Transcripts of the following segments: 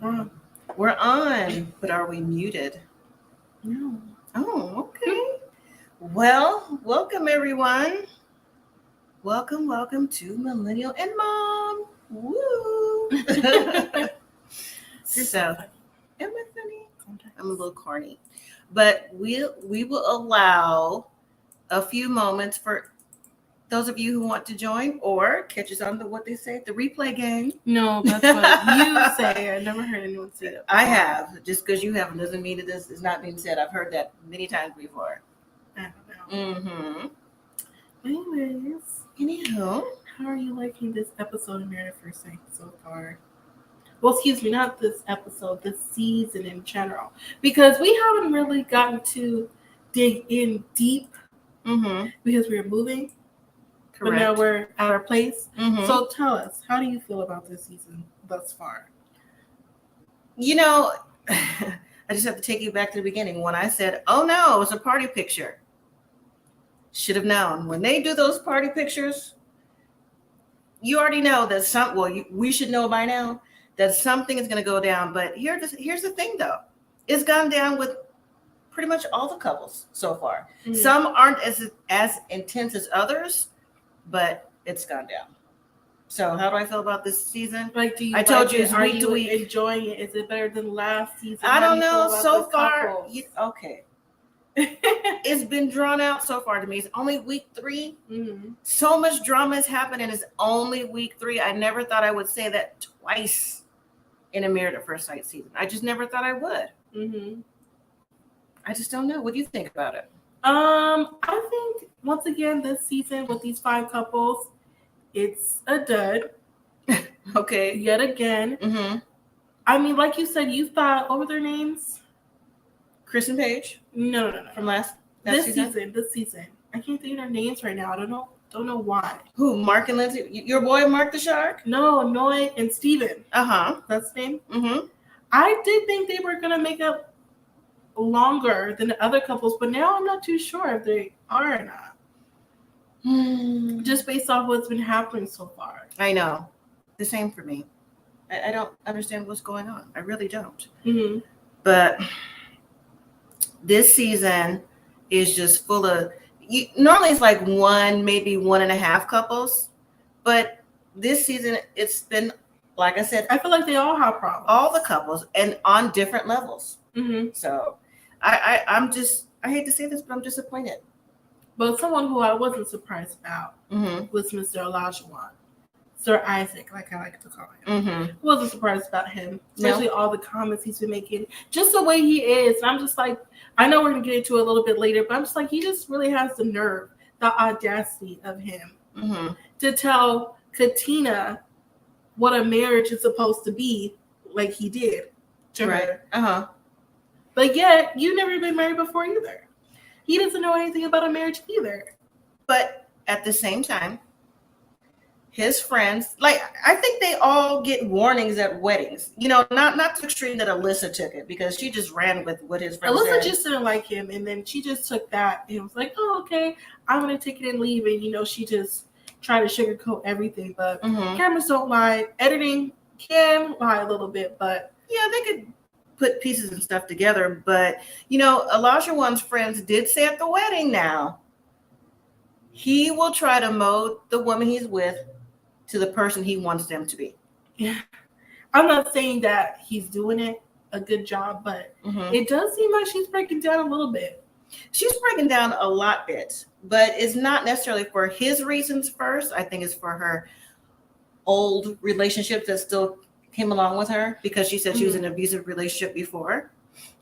Wow. We're on, but are we muted? No. Oh, okay. Well, welcome everyone. Welcome to Millennial and Mom. Woo! You're so So, funny. am I funny? Sometimes. I'm a little corny, but we will allow a few moments for those of you who want to join or catch us on what they say, the replay game. No, that's what you say. I never heard anyone say that. I have. Just because you haven't doesn't mean that this is not being said. I've heard that many times before. I don't know. Mm-hmm. Anyways, Anywho, how are you liking this episode of Married at First Sight so far? Well, excuse me, not this episode, this season in general. Because we haven't really gotten to dig in deep because we were moving. correct. But now we're at our place. Mm-hmm. So tell us, how do you feel about this season thus far? You know, I just have to take you back to the beginning when I said, "Oh no, it was a party picture." Should have known when they do those party pictures. You already know that we should know by now that something is going to go down. But here's the thing, though, it's gone down with pretty much all the couples so far. Mm-hmm. Some aren't as intense as others, but it's gone down. So how do I feel about this season? Like, do you? I told you, it's are week you to week. Enjoying it? Is it better than last season? I don't know. So far, okay. It's been drawn out so far to me. It's only week 3. Mm-hmm. So much drama has happened, and it's only week 3. I never thought I would say that twice in a Married at First Sight season. I just never thought I would. Mm-hmm. I just don't know. What do you think about it? I think once again this season with these 5 couples, it's a dud. Okay. Yet again. Mm-hmm. I mean, like you said, you thought, what were their names? Chris and Paige? No. From this season. I can't think of their names right now. I don't know why. Who? Mark and Lindsey? Your boy Mark the Shark? No, Noy and Steven. Uh-huh. That's his name? Mm-hmm. I did think they were going to make up longer than the other couples, but now I'm not too sure if they are or not. Just based off what's been happening so far. I know. The same for me. I don't understand what's going on. I really don't. Mm-hmm. But this season is just full of, normally it's like 1, maybe 1.5 couples. But this season, it's been, like I said, I feel like they all have problems. All the couples and on different levels. Mm-hmm. So I'm just, I hate to say this, but I'm disappointed. But someone who I wasn't surprised about was Mr. Olajuwon. Sir Isaac, like I like to call him. Mm-hmm. Wasn't surprised about him, especially all the comments he's been making. Just the way he is. And I'm just like, I know we're going to get into it a little bit later, but I'm just like, he just really has the nerve, the audacity of him to tell Katina what a marriage is supposed to be, like he did to her. Uh-huh. But yet, you've never been married before either. He doesn't know anything about a marriage either. But at the same time, his friends, like, I think they all get warnings at weddings. You know, not to the extreme that Alyssa took it, because she just ran with what his friends Alyssa said. just didn't like him, and then she just took that and was like, oh, okay, I'm going to take it and leave. And, you know, she just tried to sugarcoat everything. But cameras don't lie. Editing can lie a little bit, but... Yeah, they could put pieces and stuff together. But, you know, Olajuwon's friends did say at the wedding now, he will try to mold the woman he's with to the person he wants them to be. Yeah. I'm not saying that he's doing it a good job, but it does seem like she's breaking down a little bit. She's breaking down a lot bit, but it's not necessarily for his reasons first. I think it's for her old relationships that still came along with her, because she said she was in an abusive relationship before.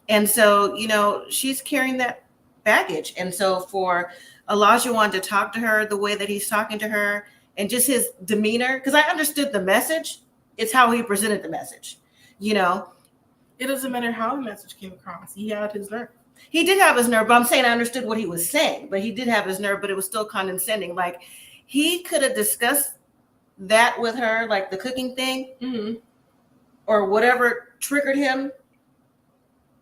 And so, you know, she's carrying that baggage. And so for Olajuwon to talk to her the way that he's talking to her, and just his demeanor, because I understood the message, it's how he presented the message. You know, it doesn't matter how the message came across. He had his nerve. He did have his nerve, but I'm saying I understood what he was saying, but he did have his nerve, but it was still condescending. Like, he could have discussed that with her, like the cooking thing, or whatever triggered him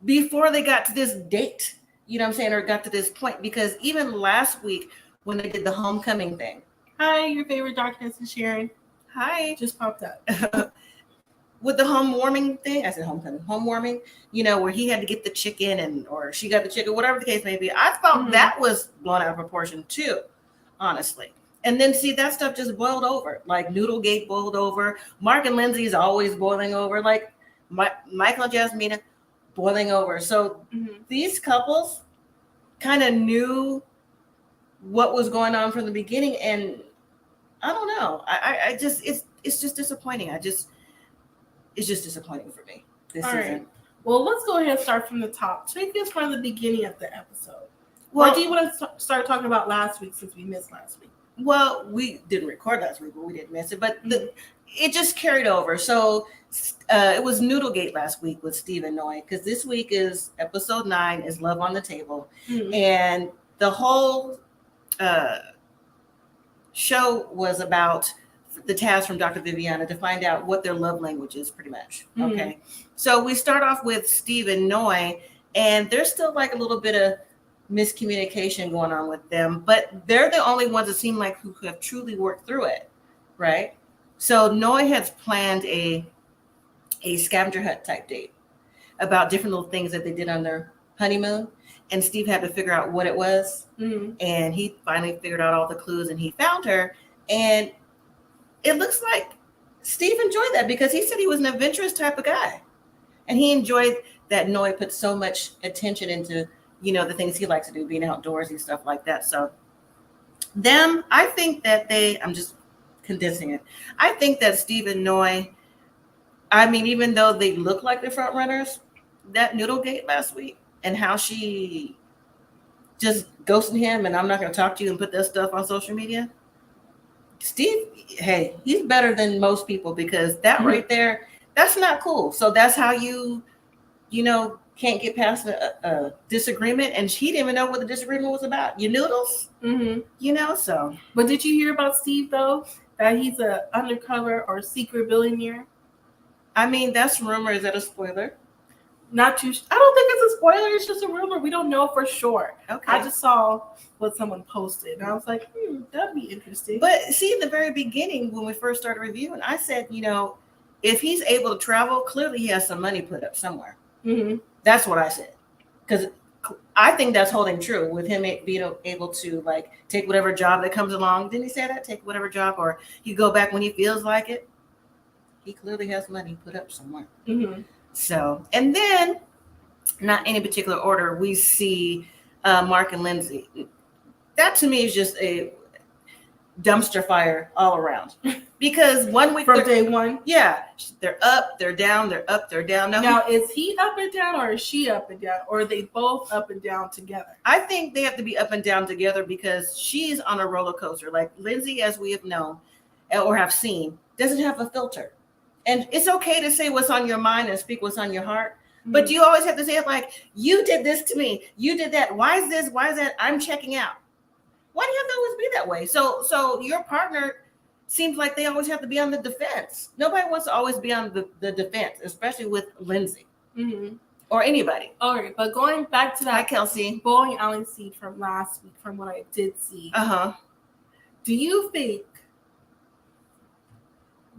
before they got to this date, you know what I'm saying, or got to this point. Because even last week when they did the homecoming thing, hi, your favorite darkness is Sharon. Hi. Just popped up. with the home warming thing. I said homecoming, home warming, where he had to get the chicken or she got the chicken, whatever the case may be. I thought that was blown out of proportion too, honestly. And then see, that stuff just boiled over. Like Noodlegate boiled over. Mark and Lindsey is always boiling over. Like Michael and Jasmina boiling over. So these couples kind of knew what was going on from the beginning. And I don't know. I just, it's just disappointing. It's just disappointing for me this season. Right. Well, let's go ahead and start from the top. Take us from the beginning of the episode. Well, or do you want to start talking about last week since we missed last week? Well, we didn't record last week, but we didn't miss it. But it just carried over. So it was Noodlegate last week with Steve and Noi, because this week is episode 9 is Love on the Table. And the whole show was about the task from Dr. Viviana to find out what their love language is, pretty much. Okay. So we start off with Steve and Noi, and there's still like a little bit of miscommunication going on with them, but they're the only ones that seem like who have truly worked through it, right? So Noi has planned a scavenger hunt type date about different little things that they did on their honeymoon, and Steve had to figure out what it was, and he finally figured out all the clues, and he found her, and it looks like Steve enjoyed that because he said he was an adventurous type of guy, and he enjoyed that Noi put so much attention into the things he likes to do, being outdoorsy, stuff like that. So I think that I'm just condensing it. I think that Steve and Noi, I mean, even though they look like the front runners, that Noodlegate last week and how she just ghosted him and I'm not going to talk to you and put that stuff on social media. Steve, hey, he's better than most people because that right there, that's not cool. So that's how you can't get past a disagreement, and she didn't even know what the disagreement was about. Your noodles, so. But did you hear about Steve though? That he's an undercover or secret billionaire? I mean, that's rumor. Is that a spoiler? Not too. I don't think it's a spoiler. It's just a rumor. We don't know for sure. Okay. I just saw what someone posted, and I was like, that'd be interesting. But see, in the very beginning, when we first started reviewing, I said, if he's able to travel, clearly he has some money put up somewhere. That's what I said, because I think that's holding true with him being able to like take whatever job that comes along. Didn't he say that? Take whatever job, or he go back when he feels like it. He clearly has money put up somewhere. So, and then, not any particular order, we see Mark and Lindsey. That to me is just a dumpster fire all around. Because 1 week from day one, they're up, they're down, they're up, they're down. Now, is he up and down, or is she up and down, or are they both up and down together? I think they have to be up and down together because she's on a roller coaster. Like Lindsey, as we have known or have seen, doesn't have a filter, and it's okay to say what's on your mind and speak what's on your heart. But you always have to say it like, you did this to me, you did that. Why is this? Why is that? I'm checking out. Why do you have to always be that way? So your partner seems like they always have to be on the defense. Nobody wants to always be on the defense, especially with Lindsey or anybody. All right, but going back to that, hi Kelsey, bowling alley scene from last week, from what I did see. Do you think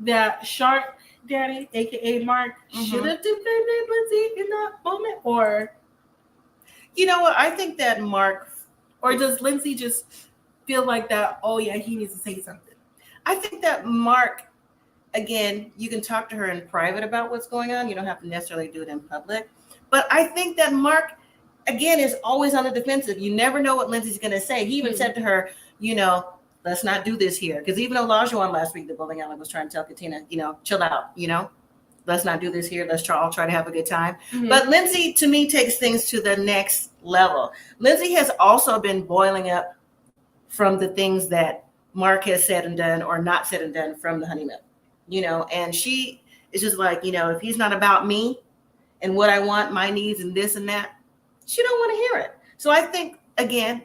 that Shark Daddy, aka Mark, should have defended Lindsey in that moment, or you know what? I think that Mark, or does Lindsey just feel like that? Oh yeah, he needs to say something. I think that Mark, again, you can talk to her in private about what's going on. You don't have to necessarily do it in public. But I think that Mark, again, is always on the defensive. You never know what Lindsey's going to say. He even said to her, let's not do this here. Because even Olajuwon last week, the bowling alley was trying to tell Katina, chill out, let's not do this here. Let's all try to have a good time. But Lindsey, to me, takes things to the next level. Lindsey has also been boiling up from the things that Mark has said and done or not said and done from the honeymoon, and she is just like, if he's not about me and what I want, my needs and this and that, she don't want to hear it. So I think, again,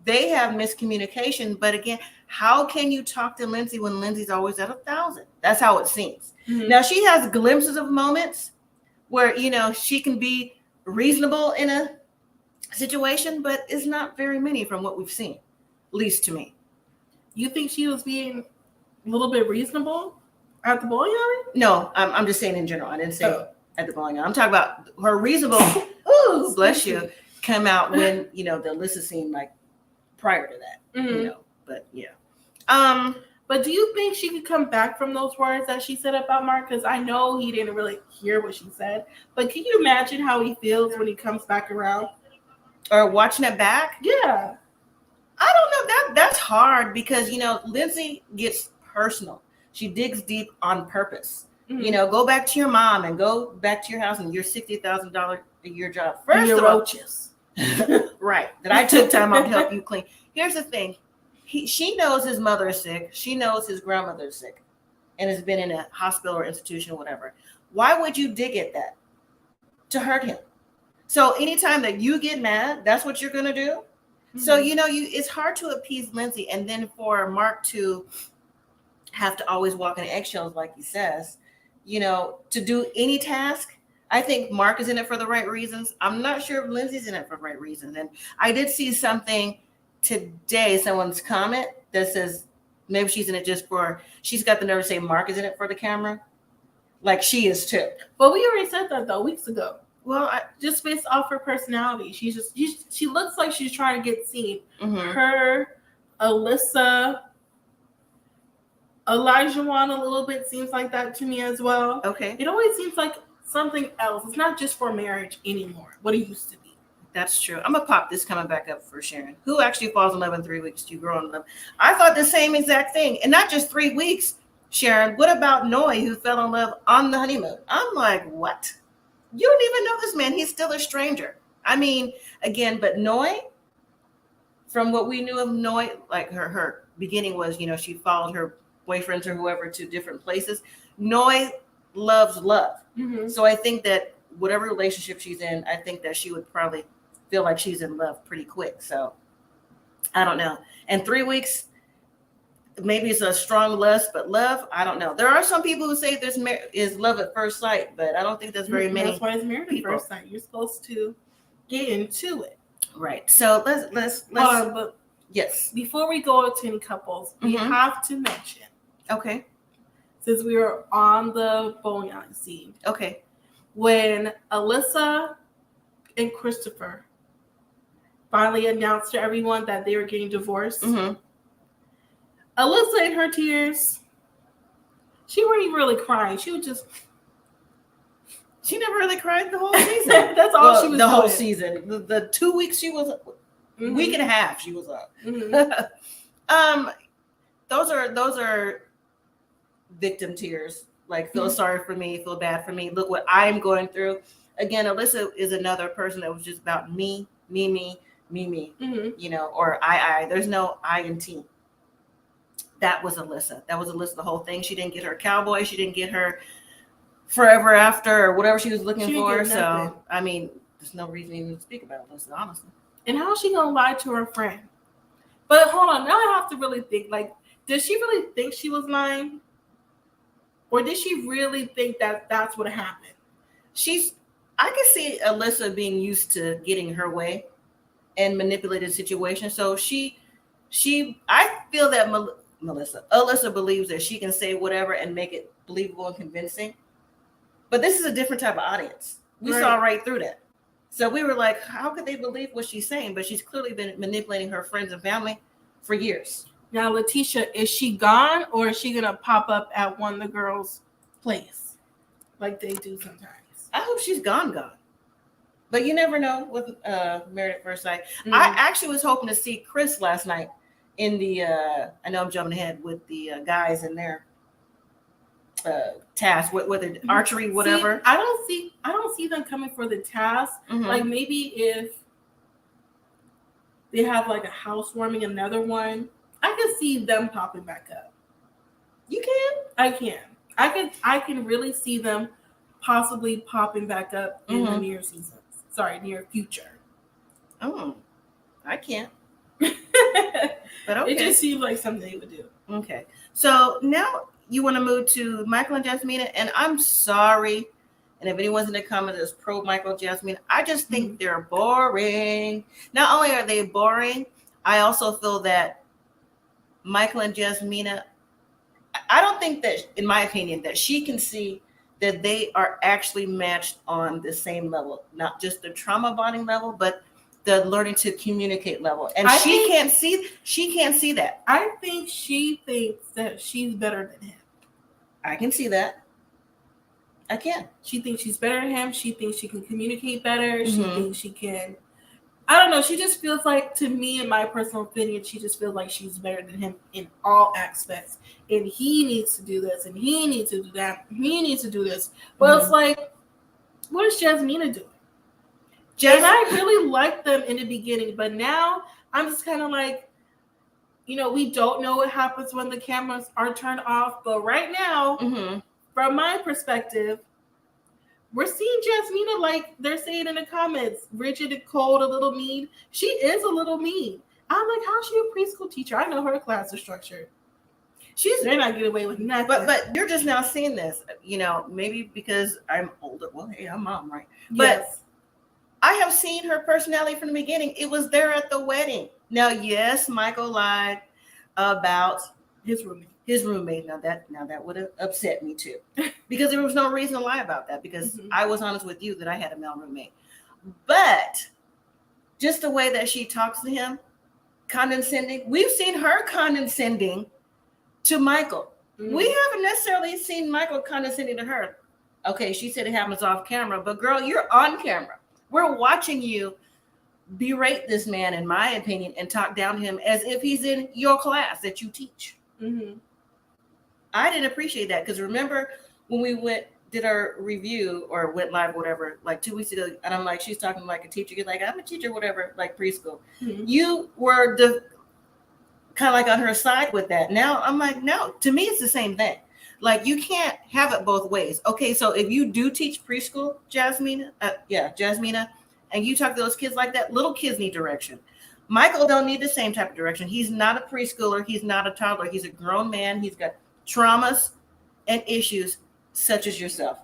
they have miscommunication, but again, how can you talk to Lindsey when Lindsey's always at 1,000? That's how it seems. Now she has glimpses of moments where, she can be reasonable in a situation, but it's not very many from what we've seen, at least to me. You think she was being a little bit reasonable? At the bowling alley? No, I'm just saying in general. I didn't say at the bowling alley. I'm talking about her reasonable. Ooh, bless you. Come out when the Alyssa scene, like prior to that, But yeah. But do you think she could come back from those words that she said about Mark? Because I know he didn't really hear what she said. But can you imagine how he feels when he comes back around? Or watching it back? Yeah. I don't know. That's hard because, Lindsey gets personal. She digs deep on purpose. Mm-hmm. Go back to your mom and go back to your house and your $60,000 a year job. First of all, roaches. Right. That I took time off to help you clean. Here's the thing. She knows his mother is sick. She knows his grandmother is sick and has been in a hospital or institution or whatever. Why would you dig at that? To hurt him. So anytime that you get mad, that's what you're going to do. Mm-hmm. So, it's hard to appease Lindsey. And then for Mark to have to always walk in eggshells, like he says, to do any task. I think Mark is in it for the right reasons. I'm not sure if Lindsey's in it for the right reasons. And I did see something today, someone's comment that says maybe she's in it she's got the nerve to say Mark is in it for the camera. Like she is too. But we already said that though, weeks ago. Well, just based off her personality. She looks like she's trying to get seen. Mm-hmm. Her, Alyssa, Olajuwon a little bit seems like that to me as well. Okay. It always seems like something else. It's not just for marriage anymore, what it used to be. That's true. I'm going to pop this coming back up for Sharon. Who actually falls in love in 3 weeks? You grow in love. I thought the same exact thing. And not just 3 weeks, Sharon. What about Noy, who fell in love on the honeymoon? I'm like, what? You don't even know this man. He's still a stranger. I mean, again, but Noy, from what we knew of Noy, like her beginning was, she followed her boyfriends or whoever to different places. Noy loves love. Mm-hmm. So I think that whatever relationship she's in, I think that she would probably feel like she's in love pretty quick. So I don't know. And 3 weeks, maybe it's a strong lust, but love, I don't know. There are some people who say this is love at first sight, but I don't think there's very many. That's why it's married at first sight. You're supposed to get into it. Right. So let's but yes. Before we go to any couples, we have to mention. Okay. Since we were on the bowling alley scene. Okay. When Alyssa and Christopher finally announced to everyone that they were getting divorced, Alyssa in her tears, she wasn't even really crying. She never really cried the whole season. That's all she was the doing. whole season. The 2 weeks she was, week and a half she was up. Mm-hmm. Those are victim tears. Like, feel sorry for me, feel bad for me. Look what I'm going through. Again, Alyssa is another person that was just about me, or I. There's no I in team. That was Alyssa. The whole thing. She didn't get her cowboy. She didn't get her forever after or whatever she was looking for. So, I mean, there's no reason even to speak about Alyssa, honestly. And how is she going to lie to her friend? But hold on. Now I have to really think, like, did she really think she was lying? Or did she really think that that's what happened? I can see Alyssa being used to getting her way and manipulated situations. So I feel that Alyssa believes that she can say whatever and make it believable and convincing. But this is a different type of audience. We saw right through that. So we were like, how could they believe what she's saying? But she's clearly been manipulating her friends and family for years. Now, Letitia, is she gone or is she going to pop up at one of the girls' place like they do sometimes? I hope she's gone. But you never know with Married at First Sight. Mm-hmm. I actually was hoping to see Chris last night in the, I know I'm jumping ahead with the guys in their task, whether archery, whatever. See, I don't see them coming for the task. Mm-hmm. Like maybe if they have like a housewarming, another one, I can see them popping back up. You can? I can. I can really see them possibly popping back up in the near future. Oh, I can't. But okay. It just seems like something they would do. Okay. So now you want to move to Michael and Jasmina, and I'm sorry. And if anyone's in the comments that's pro Michael Jasmina, I just think they're boring. Not only are they boring, I also feel that Michael and Jasmina I don't think that, in my opinion, that she can see that they are actually matched on the same level, not just the trauma bonding level, but the learning to communicate level. And she can't see that. I think she thinks that she's better than him. I can see that. I can. She thinks she's better than him. She thinks she can communicate better. She thinks she can. I don't know. She just feels like, to me, in my personal opinion, she just feels like she's better than him in all aspects. And he needs to do this, and he needs to do that. He needs to do this. But it's like, what is Jasmina doing? And I really liked them in the beginning, but now I'm just kind of like, we don't know what happens when the cameras are turned off. But right now, from my perspective, we're seeing Jasmina, like they're saying in the comments, rigid and cold, a little mean. She is a little mean. I'm like, how's she a preschool teacher? I know her class is structured. They're not getting away with nothing. But you're just now seeing this, maybe because I'm older. Well, hey, I'm mom, right? Yes. But I have seen her personality from the beginning. It was there at the wedding. Now, yes, Michael lied about his roommate. Now that would have upset me too, because there was no reason to lie about that, because I was honest with you that I had a male roommate. But just the way that she talks to him, condescending. We've seen her condescending to Michael. We haven't necessarily seen Michael condescending to her. Okay, she said it happens off camera, but girl, you're on camera. We're watching you berate this man, in my opinion, and talk down to him as if he's in your class that you teach. I didn't appreciate that, because remember when we did our review or went live, whatever, like 2 weeks ago, and I'm like, she's talking like a teacher. You're like, I'm a teacher, whatever, like preschool. You were kind of like on her side with that. Now I'm like, no, to me it's the same thing. Like, you can't have it both ways. Okay, so if you do teach preschool, Jasmina, and you talk to those kids like that, little kids need direction. Michael don't need the same type of direction. He's not a preschooler. He's not a toddler. He's a grown man. He's got traumas and issues such as yourself.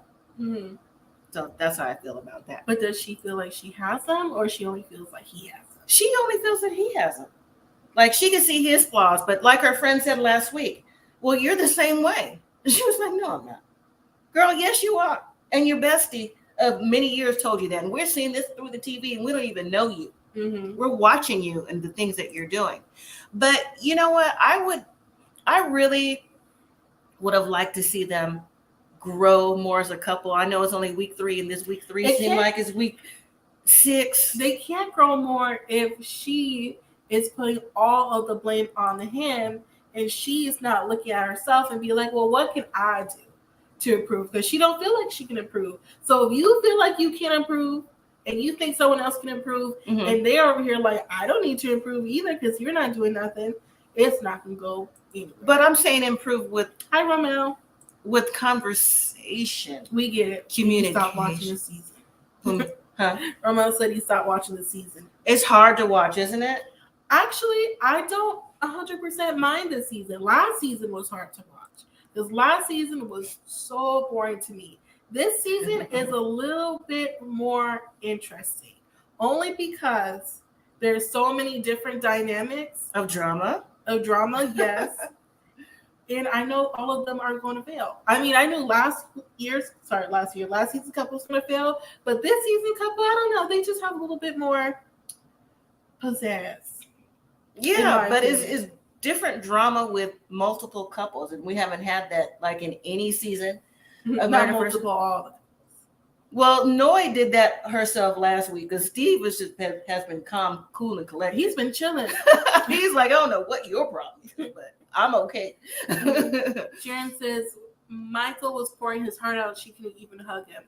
So that's how I feel about that. But does she feel like she has them, or she only feels like he has them? She only feels that he has them. Like, she can see his flaws, but like her friend said last week, well, you're the same way. She was like, no, I'm not. Girl, yes, you are. And your bestie of many years told you that. And we're seeing this through the TV, and we don't even know you. We're watching you and the things that you're doing. But you know what? I really would have liked to see them grow more as a couple. I know it's only week 3, and this week 3 seemed like it's week 6. They can't grow more if she is putting all of the blame on him, and she is not looking at herself and be like, well, what can I do to improve? Because she don't feel like she can improve. So if you feel like you can't improve, and you think someone else can improve, and they're over here like, I don't need to improve either because you're not doing nothing, it's not going to go anywhere. But I'm saying improve with... Hi, Romel. With conversation. We get it. Communication. Stop watching the season. Romel said he stopped watching the season. It's hard to watch, isn't it? Actually, I don't 100% mind this season. Last season was hard to watch. Because last season was so boring to me. This season is a little bit more interesting, only because there's so many different dynamics of drama. Yes. And I know all of them aren't going to fail. I mean, I knew last season couple was going to fail, but this season couple, I don't know, they just have a little bit more pizzazz. Yeah, but it's different drama with multiple couples, and we haven't had that like in any season. Not multiple all. Well, Noi did that herself last week, because Steve has been calm, cool, and collected. He's been chilling. He's like, I don't know what your problem is, but I'm okay. Sharon says Michael was pouring his heart out. She couldn't even hug him.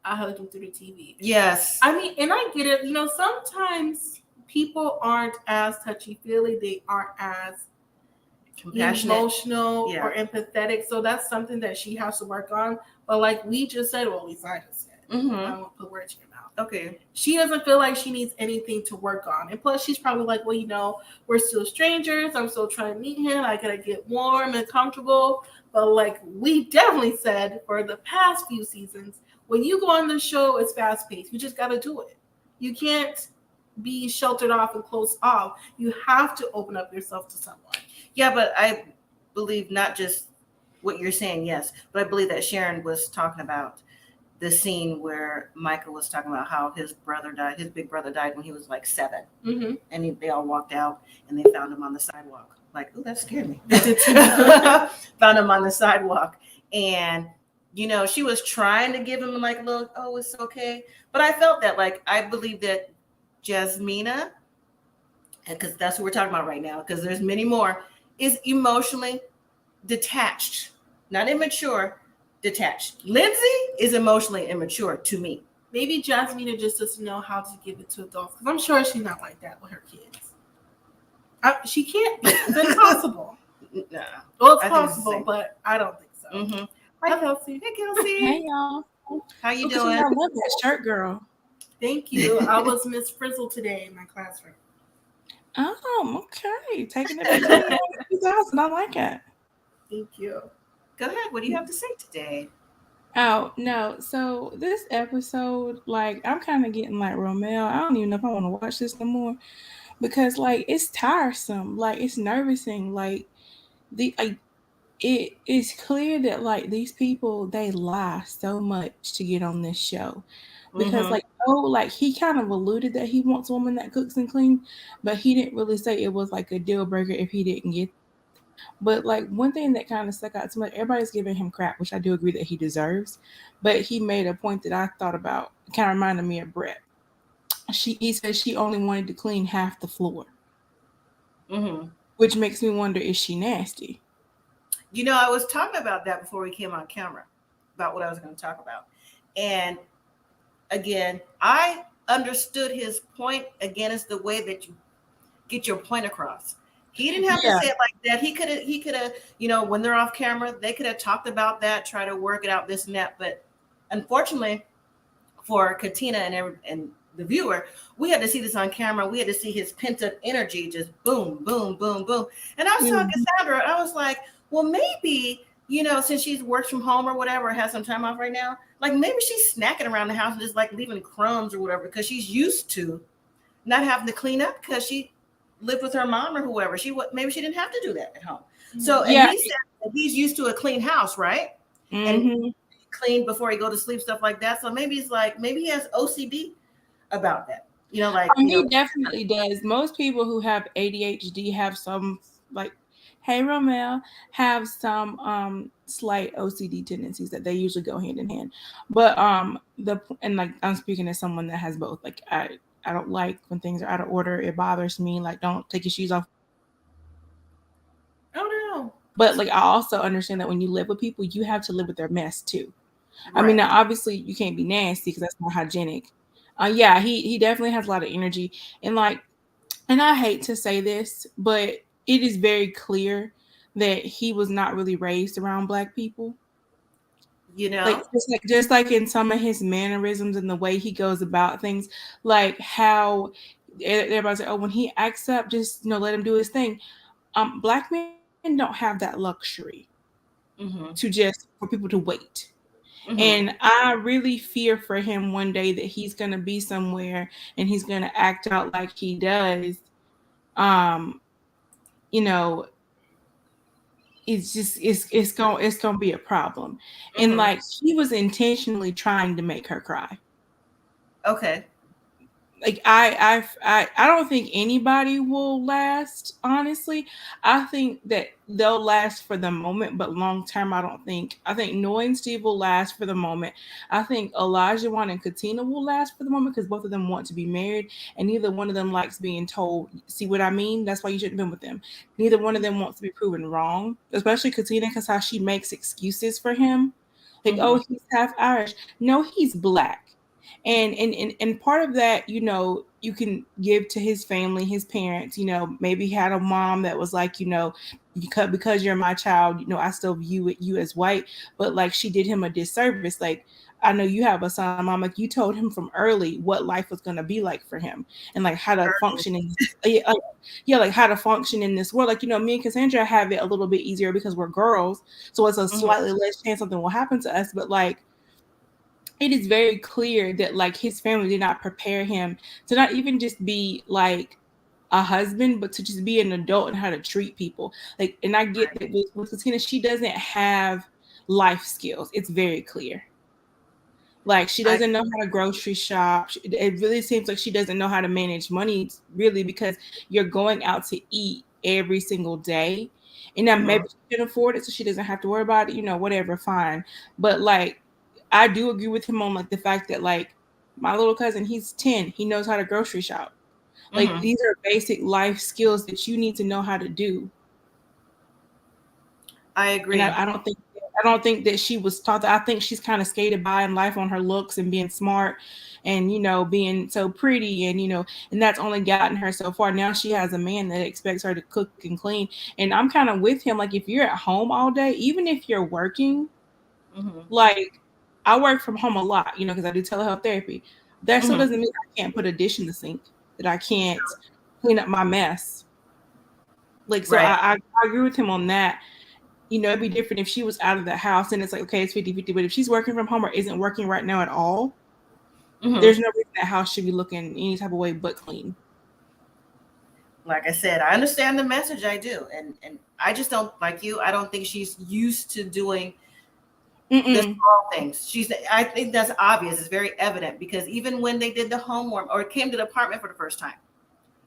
I hugged him through the TV. Yes. I mean, and I get it. Sometimes people aren't as touchy-feely. They aren't as compassionate, emotional, or empathetic. So that's something that she has to work on. But like we just said, well, at least I just said, I won't put words in your mouth. Okay. She doesn't feel like she needs anything to work on. And plus, she's probably like, well, we're still strangers. I'm still trying to meet him. I got to get warm and comfortable. But like we definitely said for the past few seasons, when you go on the show, it's fast-paced. You just got to do it. You can't be sheltered off and closed off. You have to open up yourself to someone. Yeah, but I believe not just what you're saying, yes. But I believe that Sharon was talking about the scene where Michael was talking about how his brother died. His big brother died when he was like 7. Mm-hmm. And they all walked out and they found him on the sidewalk. Like, oh, that scared me. Found him on the sidewalk. And, you know, she was trying to give him like a little, oh, it's okay. But I felt that, like, I believe that Jasmina, because that's what we're talking about right now, because there's many more, is emotionally detached, not immature, detached. Lindsey is emotionally immature to me. Maybe Jasmina just doesn't know how to give it to adults, because I'm sure she's not like that with her kids. She can't be. It's impossible. Nah. Well, it's possible, but I don't think so. Mm-hmm. Hi, Kelsey. Hey, Kelsey. Hey, y'all. How you doing? I love that shirt, girl. Thank you. I was Miss Frizzle today in my classroom. Oh, okay. Taking it back to 2000. I like it. Thank you. Go ahead. What do you have to say today? Oh, no. So this episode, like, I'm kind of getting like Romel. I don't even know if I want to watch this no more because, like, it's tiresome. Like, it's nervousing. Like, it is clear that, like, these people, they lie so much to get on this show. Because like he kind of alluded that he wants a woman that cooks and cleans, but he didn't really say it was like a deal breaker if he didn't get that. But like one thing that kind of stuck out to me, everybody's giving him crap, which I do agree that he deserves. But he made a point that I thought about, kind of reminded me of Brett. He said she only wanted to clean half the floor, which makes me wonder, is she nasty? You know, I was talking about that before we came on camera, about what I was going to talk about, and again, I understood his point. Again, it's the way that you get your point across. He didn't have to say it like that. He could have, you know, when they're off camera, they could have talked about that, try to work it out, this and that. But unfortunately for Katina and the viewer, we had to see this on camera. We had to see his pent up energy just boom, boom, boom, boom. And I was talking to Sandra, I was like, well, maybe, you know, since she's works from home or whatever, has some time off right now, like maybe she's snacking around the house and just like leaving crumbs or whatever, because she's used to not having to clean up because she lived with her mom or whoever. Maybe she didn't have to do that at home. So and he said that he's used to a clean house, right? And he clean before he go to sleep, stuff like that. So maybe it's like, maybe he has OCD about that. You know, like he definitely does. Most people who have ADHD have some, like, hey Romel, have some slight OCD tendencies that they usually go hand in hand. But like I'm speaking as someone that has both. Like I don't like when things are out of order. It bothers me. Like, don't take your shoes off. Oh no. But like I also understand that when you live with people, you have to live with their mess too. Right. I mean, now obviously you can't be nasty because that's not hygienic. Yeah, he definitely has a lot of energy, and like, and I hate to say this, but it is very clear that he was not really raised around Black people. You know, like just like in some of his mannerisms and the way he goes about things, like how everybody's like, oh, when he acts up, just, you know, let him do his thing. Black men don't have that luxury to just for people to wait. And I really fear for him one day that he's going to be somewhere and he's going to act out like he does. You know, it's just, it's going to be a problem. And like, he was intentionally trying to make her cry. Okay. Like I don't think anybody will last, honestly. I think that they'll last for the moment, but long term I think Noy and Steve will last for the moment. I think Olajuwon and Katina will last for the moment because both of them want to be married and neither one of them likes being told, see what I mean? That's why you shouldn't have been with them. Neither one of them wants to be proven wrong, especially Katina, because how she makes excuses for him. Like, oh, he's half Irish. No, he's Black. And part of that, you know, you can give to his family, his parents, you know, maybe he had a mom that was like, you know, because you're my child, you know, I still view you as white, but like she did him a disservice. Like, I know you have a son, mom, like you told him from early what life was going to be like for him and like how to function in like how to function in this world. Like, you know, me and Cassandra have it a little bit easier because we're girls, so it's a slightly less chance something will happen to us, but like it is very clear that like his family did not prepare him to not even just be like a husband, but to just be an adult and how to treat people. Like, and I get that with Katina, she doesn't have life skills. It's very clear. Like, she doesn't know how to grocery shop. It really seems like she doesn't know how to manage money, really, because you're going out to eat every single day. And now maybe she can afford it, so she doesn't have to worry about it, whatever, fine. But like, I do agree with him on like the fact that like my little cousin, he's 10, he knows how to grocery shop. Like, these are basic life skills that you need to know how to do. I agree. And I don't think that she was taught that. I think she's kind of skated by in life on her looks and being smart and being so pretty, and and that's only gotten her so far. Now she has a man that expects her to cook and clean. And I'm kind of with him. Like, if you're at home all day, even if you're working, like, I work from home a lot, because I do telehealth therapy. That still doesn't mean I can't put a dish in the sink, that I can't clean up my mess. Like, so I agree with him on that. It'd be different if she was out of the house and it's like, okay, it's 50-50. But if she's working from home or isn't working right now at all, there's no reason that house should be looking any type of way but clean. Like I said, I understand the message. I do. And I just don't, like you, I don't think she's used to doing the small things. I think that's obvious. It's very evident, because even when they did the homework or came to the apartment for the first time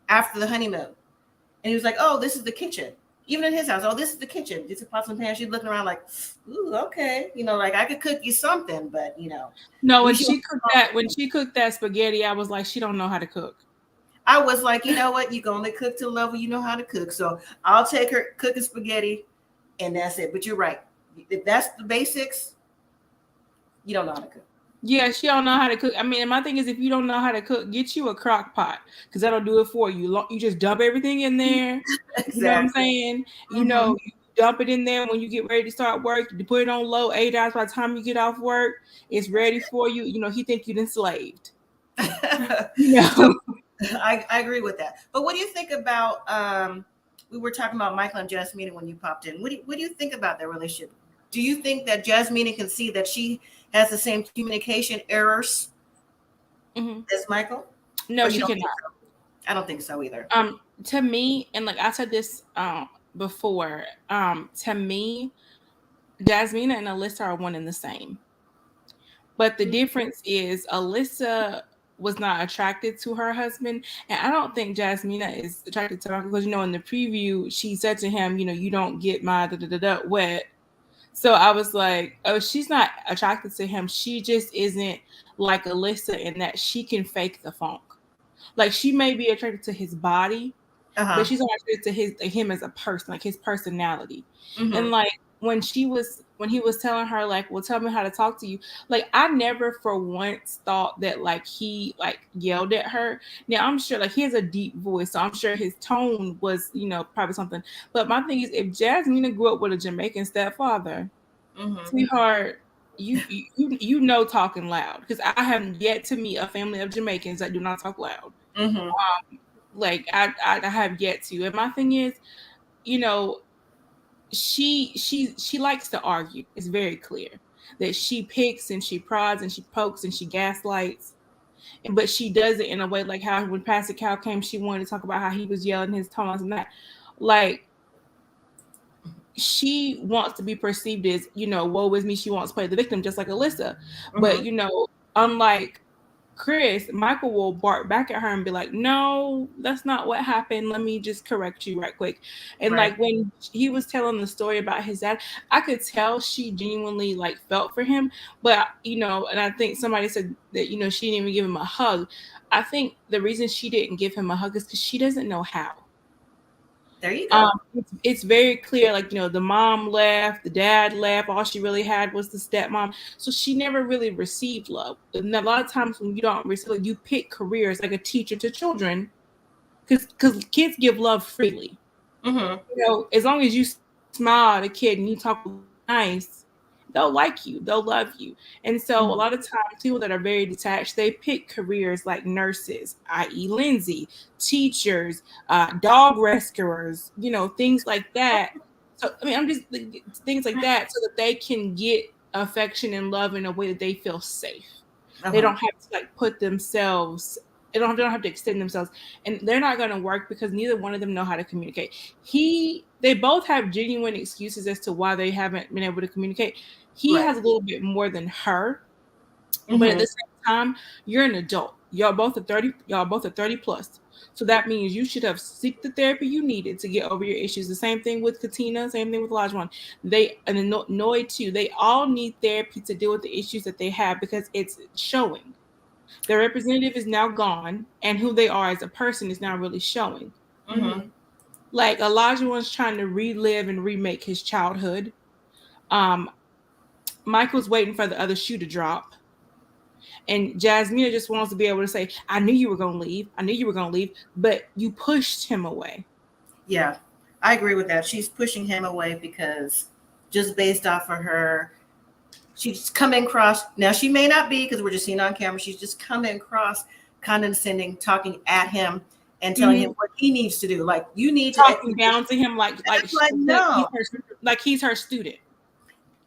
after the honeymoon, and he was like, oh, this is the kitchen. Even in his house, oh, this is the kitchen. These are pots and pans. She's looking around like, ooh, okay. Like, I could cook you something, but No, when she cooked that spaghetti, I was like, she don't know how to cook. I was like, you know what? You can only cook to the level you know how to cook. So I'll take her cooking spaghetti, and that's it. But you're right. If that's the basics, you don't know how to cook. Yeah, she don't know how to cook. I mean, my thing is, if you don't know how to cook, get you a crock pot, because that'll do it for you. You just dump everything in there. Exactly. You know what I'm saying? You dump it in there when you get ready to start work. You put it on low 8 hours. By the time you get off work, it's ready for you. He think you've enslaved. So, I agree with that. But what do you think about? We were talking about Michael and Jasmina when you popped in. What do you think about their relationship? Do you think that Jasmina can see that she has the same communication errors as Michael? No, she cannot. So? I don't think so either. To me, and like I said this before, to me, Jasmina and Alyssa are one and the same. But the difference is Alyssa was not attracted to her husband, and I don't think Jasmina is attracted to Michael, because in the preview she said to him, you don't get my wet. So I was like, oh, she's not attracted to him. She just isn't like Alyssa in that she can fake the funk. Like, she may be attracted to his body, but she's not attracted to him as a person, like his personality. And like, when he was telling her, like, well, tell me how to talk to you. Like, I never for once thought that like he like yelled at her. Now, I'm sure like he has a deep voice, so I'm sure his tone was, probably something. But my thing is, if Jasmina grew up with a Jamaican stepfather, sweetheart, you know talking loud, because I have yet to meet a family of Jamaicans that do not talk loud. Like, I have yet to. And my thing is, she likes to argue. It's very clear that she picks and she prods and she pokes and she gaslights, but she does it in a way like how when Pastor Cal came, she wanted to talk about how he was yelling his tones and that. Like, she wants to be perceived as, woe is me. She wants to play the victim, just like Alyssa. But unlike Chris, Michael will bark back at her and be like, no, that's not what happened. Let me just correct you right quick. And like, when he was telling the story about his dad, I could tell she genuinely like felt for him. But, and I think somebody said that, she didn't even give him a hug. I think the reason she didn't give him a hug is because she doesn't know how. There you go. It's very clear, like, the mom left, the dad left. All she really had was the stepmom. So she never really received love. And a lot of times when you don't receive, you pick careers like a teacher to children, because kids give love freely. As long as you smile at a kid and you talk nice, they'll like you, they'll love you. And so a lot of times people that are very detached, they pick careers like nurses, i.e. Lindsey, teachers, dog rescuers, things like that. So I mean, I'm just things like that, so that they can get affection and love in a way that they feel safe. They don't have to like put themselves They don't have to extend themselves, and they're not going to work because neither one of them know how to communicate. They both have genuine excuses as to why they haven't been able to communicate. He has a little bit more than her, but at the same time, you're an adult. Y'all both are 30. Y'all both are 30 plus. So that means you should have seek the therapy you needed to get over your issues. The same thing with Katina, same thing with Olajuwon. And Noi too. They all need therapy to deal with the issues that they have because it's showing. Their representative is now gone, and who they are as a person is now really showing. Mm-hmm. Like Olajuwon's trying to relive and remake his childhood. Michael's waiting for the other shoe to drop. And Jasmina just wants to be able to say, I knew you were going to leave. I knew you were going to leave, but you pushed him away. Yeah, I agree with that. She's pushing him away because just based off of her, she's coming across. Now, she may not be because we're just seeing on camera. She's just coming across condescending, talking at him and telling him what he needs to do. Like, you need talking down to him like no. he's her student.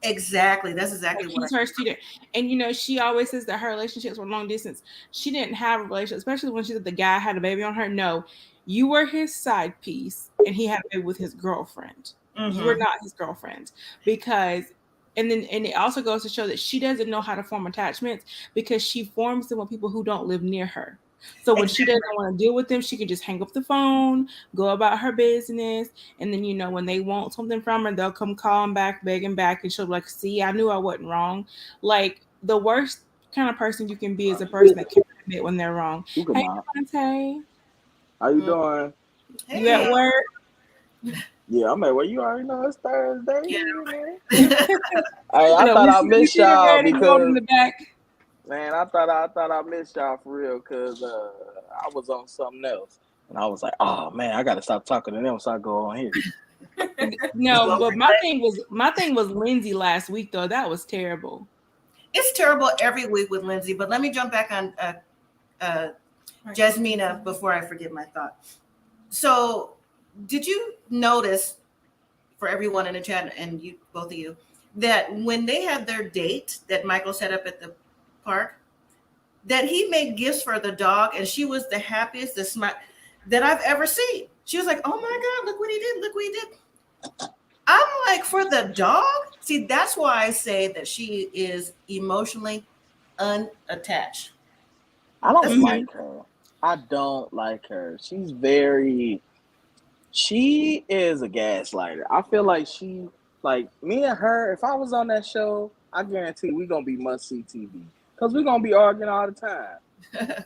Exactly. That's exactly what he's her student. And she always says that her relationships were long distance. She didn't have a relationship, especially when she said the guy had a baby on her. No, you were his side piece and he had a baby with his girlfriend. You were not his girlfriend because and it also goes to show that she doesn't know how to form attachments because she forms them with people who don't live near her. So when she doesn't want to deal with them, she can just hang up the phone, go about her business. And then, when they want something from her, they'll come calling back, begging back. And she'll be like, see, I knew I wasn't wrong. Like the worst kind of person you can be is a person that can't admit when they're wrong. Hey, Monte. How you doing? Hey. You at work? Yeah, I'm at work. You already know it's Thursday. Yeah. I thought I missed y'all because in the back. Man, I thought I missed y'all for real because I was on something else. And I was like, oh man, I gotta stop talking to them so I go on here. No, but my thing was Lindsey last week though. That was terrible. It's terrible every week with Lindsey, but let me jump back on Jasmina before I forget my thought. So did you notice, for everyone in the chat and you, both of you, that when they had their date that Michael set up at the park, that he made gifts for the dog, and she was the happiest, the smile that I've ever seen. She was like, "Oh my God, look what he did! Look what he did!" I'm like, for the dog. See, that's why I say that she is emotionally unattached. I don't like her. I don't like her. She is a gaslighter. I feel like me and her, if I was on that show, I guarantee we're going to be must-see TV. Because we're going to be arguing all the time.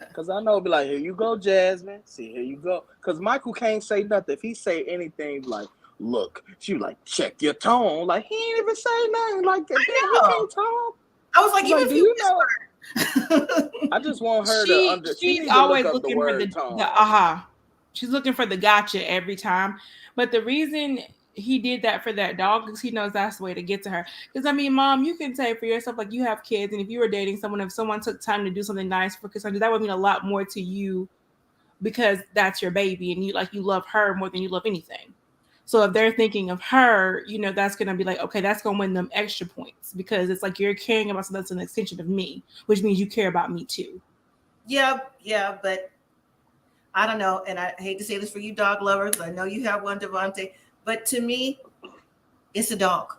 Because I know it'll be like, here you go, Jasmine. See, here you go. Because Michael can't say nothing. If he say anything like, look, she like, check your tone. Like, he ain't even say nothing. Like, he can't talk. I was like, even if you know. I just want her to understand. She's always looking for the aha. She's looking for the gotcha every time. But the reason he did that for that dog because he knows that's the way to get to her. Because I mean, Mom, you can say for yourself, like, you have kids, and if you were dating someone, if someone took time to do something nice for Cassandra, that would mean a lot more to you because that's your baby and you love her more than you love anything. So if they're thinking of her, that's going to be like, okay, that's going to win them extra points because it's like you're caring about something that's an extension of me, which means you care about me too. Yeah, but I don't know. And I hate to say this for you dog lovers. I know you have one, Devontae, but to me, it's a dog.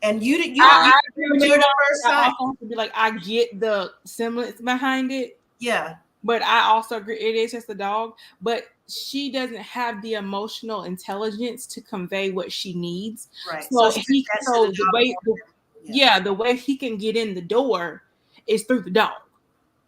And you're the first time. I also be like, I get the semblance behind it. Yeah. But I also agree it is just a dog, but she doesn't have the emotional intelligence to convey what she needs. Right. So the way he can get in the door is through the dog.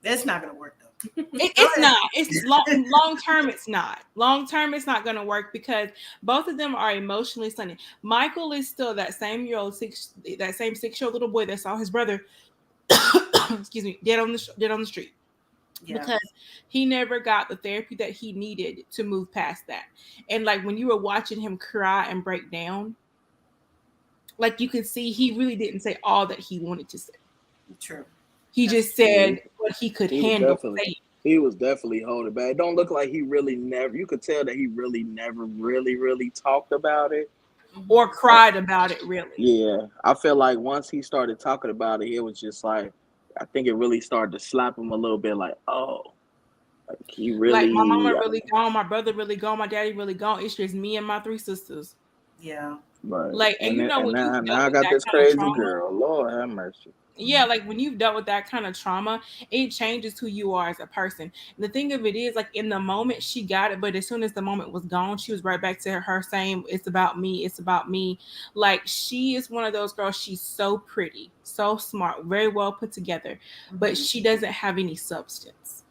That's not going to work though. It's not. It's long term. It's not. Long term, it's not going to work because both of them are emotionally stunning. Michael is still that same 6-year-old little boy that saw his brother, excuse me, dead on the street. Yeah. Because he never got the therapy that he needed to move past that. And like when you were watching him cry and break down, like you could see he really didn't say all that he wanted to say. True. He just said what he could handle. He was definitely holding back. It don't look like he really never, you could tell that he really never really talked about it. Or cried about it, really. Yeah. I feel like once he started talking about it, it was just like, I think it really started to slap him a little bit like, oh, Like he really, Like my mama really gone, my brother really gone, my daddy really gone. It's just me and my 3 sisters. Yeah. right. Like, and you know, And when you've now dealt I with got that this kind of crazy trauma, girl. Lord have mercy. yeah, like when you've dealt with that kind of trauma, it changes who you are as a person. And the thing of it is, like in the moment, she got it, but as soon as the moment was gone, she was right back to her saying, "It's about me. It's about me." Like she is one of those girls. She's so pretty, so smart, very well put together, but she doesn't have any substance.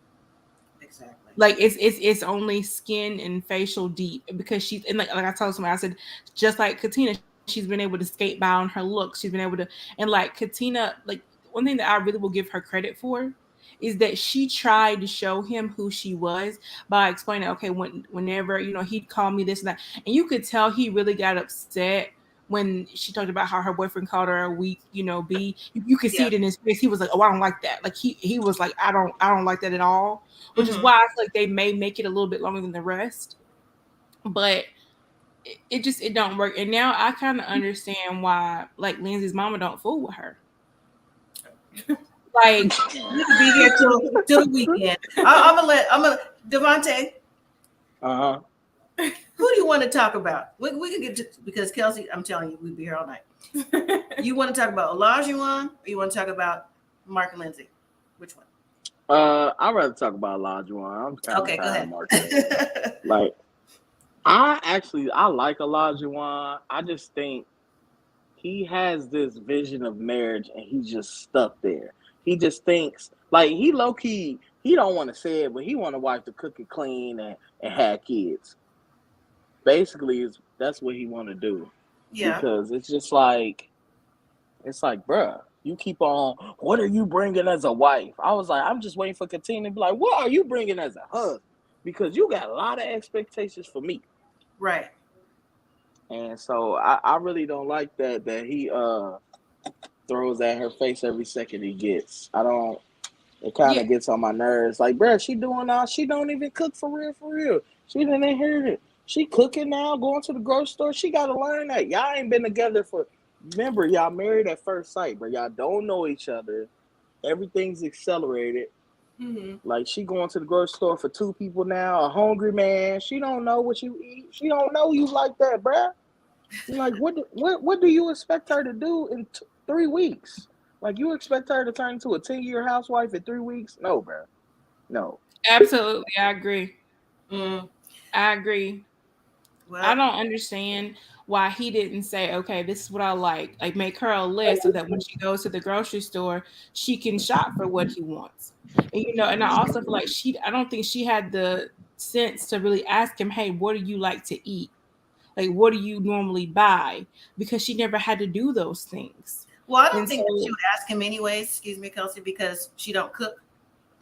Exactly. Like it's only skin and facial deep because she's and like I told somebody, I said, just like Katina, she's been able to skate by on her looks. She's been able to, and like Katina, like one thing that I really will give her credit for is that she tried to show him who she was by explaining, okay, whenever he'd call me this and that, and you could tell he really got upset when she talked about how her boyfriend called her a weak, B. You could see Yeah. it in his face. He was like, "Oh, I don't like that." Like he was like, "I don't like that at all." Which is why I feel like they may make it a little bit longer than the rest, but it don't work. And now I kind of understand why like Lindsay's mama don't fool with her. Like You could be here till the weekend. I'm gonna Devontae. Uh huh. Who do you want to talk about? We can get to, because Kelsey, I'm telling you, we'd be here all night. You want to talk about Olajuwon, or you want to talk about Mark and Lindsay? Which one? I'd rather talk about Olajuwon. I'm kind of Okay, go tired ahead. of Mark. Like, I like Olajuwon. I just think he has this vision of marriage, and he's just stuck there. He just thinks like he low key. He don't want to say it, but he want a wife to cook and clean and have kids. Basically, that's what he want to do Yeah. because it's like, bruh, you keep on. What are you bringing as a wife? I was like, I'm just waiting for Katina to be like, what are you bringing as a husband? Because you got a lot of expectations for me, Right. and so I really don't like that he throws at her face every second he gets. I don't. It kind yeah, of gets on my nerves. Like, bruh, she doing all. She don't even cook for real, for real. She didn't inherit it. She cooking now, going to the grocery store. She got to learn that. Y'all ain't been together for. Remember, y'all married at first sight, but y'all don't know each other. Everything's accelerated. Like she going to the grocery store for 2 people now. A hungry man. She don't know what you eat. She don't know you like that, bruh. Like what do you expect her to do in 3 weeks? Like you expect her to turn into a 10-year housewife in 3 weeks? No, bruh. No. absolutely, I agree. Mm, I agree. I well, don't understand why he didn't say, okay, this is what I like make her a list so that when she goes to the grocery store, she can shop for what he wants. And and I also feel like I don't think she had the sense to really ask him, hey, what do you like to eat? Like, what do you normally buy? Because she never had to do those things. well, I don't And think that she so, would ask him anyways. Excuse me, Kelsey, because she don't cook.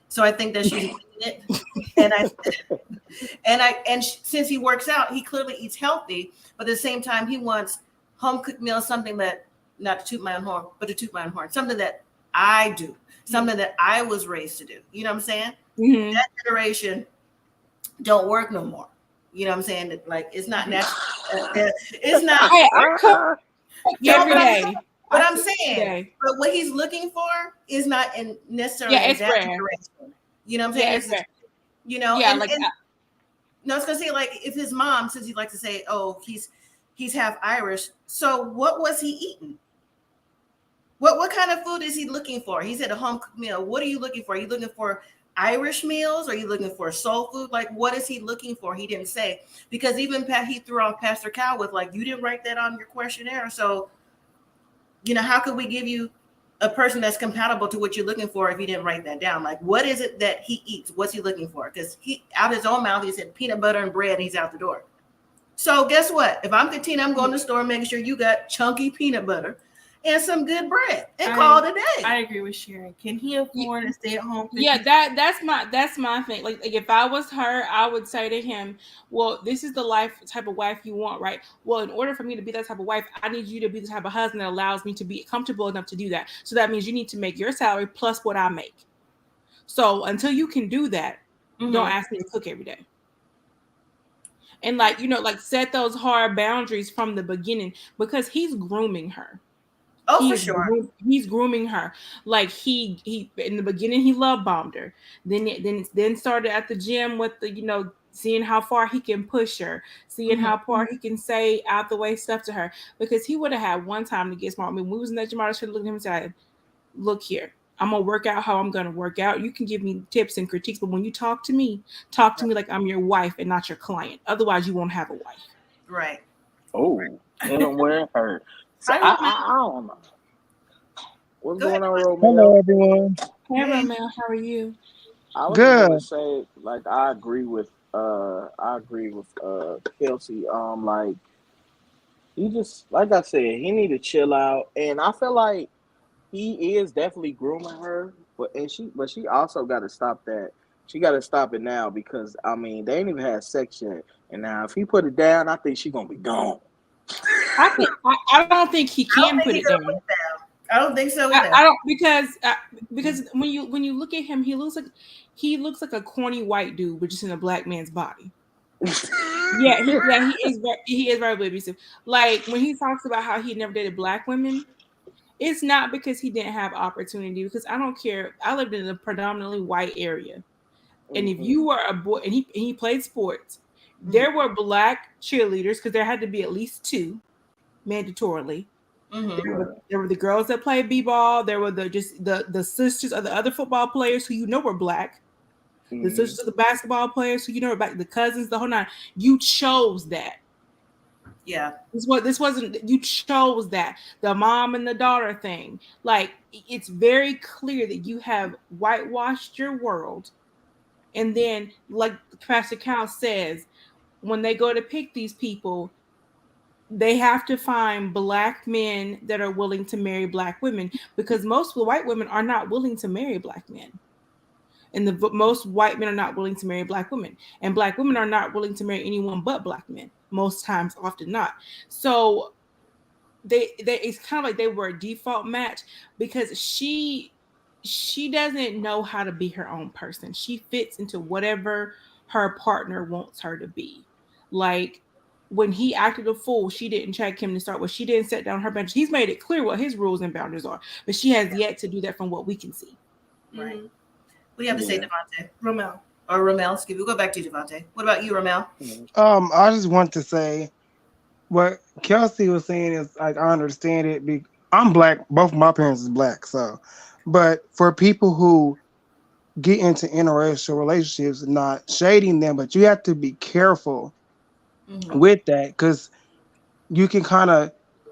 So I think that she's winging it, and since he works out, he clearly eats healthy. But at the same time, he wants home cooked meals, something that not to toot my own horn, but to toot my own horn, something that I do, something that I was raised to do. You know what I'm saying? That generation don't work no more. You know what I'm saying? Like it's not natural. It's not. hey, I cook No, every day. but I I'm cook every saying, day. but what he's looking for is not necessarily Yeah, in it's that rare. generation. You know what I'm Yeah, saying? it's rare. Yeah, And like no, I was gonna say like if his mom, since he likes to say, oh, he's half Irish. So what was he eating? What kind of food is he looking for? He said a home cooked meal. What are you looking for? Are you looking for Irish meals? Are you looking for soul food? Like what is he looking for? He didn't say, because even he threw off Pastor Cal with like, you didn't write that on your questionnaire. So how could we give you a person that's compatible to what you're looking for if you didn't write that down? Like, what is it that he eats? What's he looking for? Because he, out his own mouth, he said peanut butter and bread, and he's out the door. So guess what? If I'm Katina, I'm going to the store making sure you got chunky peanut butter and some good bread and call it a day. I agree with Sharon. Can he afford a stay-at-home? Yeah, that's my thing. Like if I was her, I would say to him, well, this is the type of wife you want, right? Well, in order for me to be that type of wife, I need you to be the type of husband that allows me to be comfortable enough to do that. So that means you need to make your salary plus what I make. So until you can do that, don't ask me to cook every day. And like set those hard boundaries from the beginning, because he's grooming her. Oh, for sure. He's grooming her. Like he in the beginning he love bombed her. Then started at the gym with the seeing how far he can push her, seeing how far he can say out the way stuff to her. Because he would have had one time to get smart. I mean, when we was in that gym, I should look at him and say, "Look here, I'm gonna work out how I'm gonna work out. You can give me tips and critiques, but when you talk to me like I'm your wife and not your client. Otherwise, you won't have a wife." Right. Oh, and where it hurt. So I don't know. What's going on, Romeo? Hello, everyone. Hey, Romeo, how are you? I was Good. gonna say, like, I agree with Kelsey. Like, he just, like I said, he need to chill out, and I feel like he is definitely grooming her, but she also got to stop that. She got to stop it now because I mean they ain't even had sex yet, and now if he put it down, I think she gonna be gone. I don't think he can put it down. I don't think so either. I don't because when you look at him, he looks like a corny white dude, but just in a black man's body. He is very abusive. Like when he talks about how he never dated black women, it's not because he didn't have opportunity. Because I don't care. I lived in a predominantly white area, and if you were a boy and he played sports, there were black cheerleaders because there had to be at least two, mandatorily. There were the girls that played b-ball. There were the sisters of the other football players who were black. The sisters of the basketball players who were black. The cousins, the whole nine. You chose that. Yeah. This wasn't. You chose that. The mom and the daughter thing. Like it's very clear that you have whitewashed your world, and then, like Pastor Cal says, when they go to pick these people, they have to find black men that are willing to marry black women because most white women are not willing to marry black men. And most white men are not willing to marry black women. And black women are not willing to marry anyone but black men. Most times, often not. So it's kind of like they were a default match because she doesn't know how to be her own person. She fits into whatever her partner wants her to be. Like, when he acted a fool, she didn't check him to start with. She didn't set down her bench. He's made it clear what his rules and boundaries are, but she has yet to do that from what we can see. Right. What do you have to say, Devontae? Romel. Or Romel, excuse me. We'll go back to you, Devontae. What about you, Romel? I just want to say what Kelsey was saying is like I understand it. I'm black. Both of my parents is black. So, but for people who get into interracial relationships, not shading them, but you have to be careful with that because you can kind of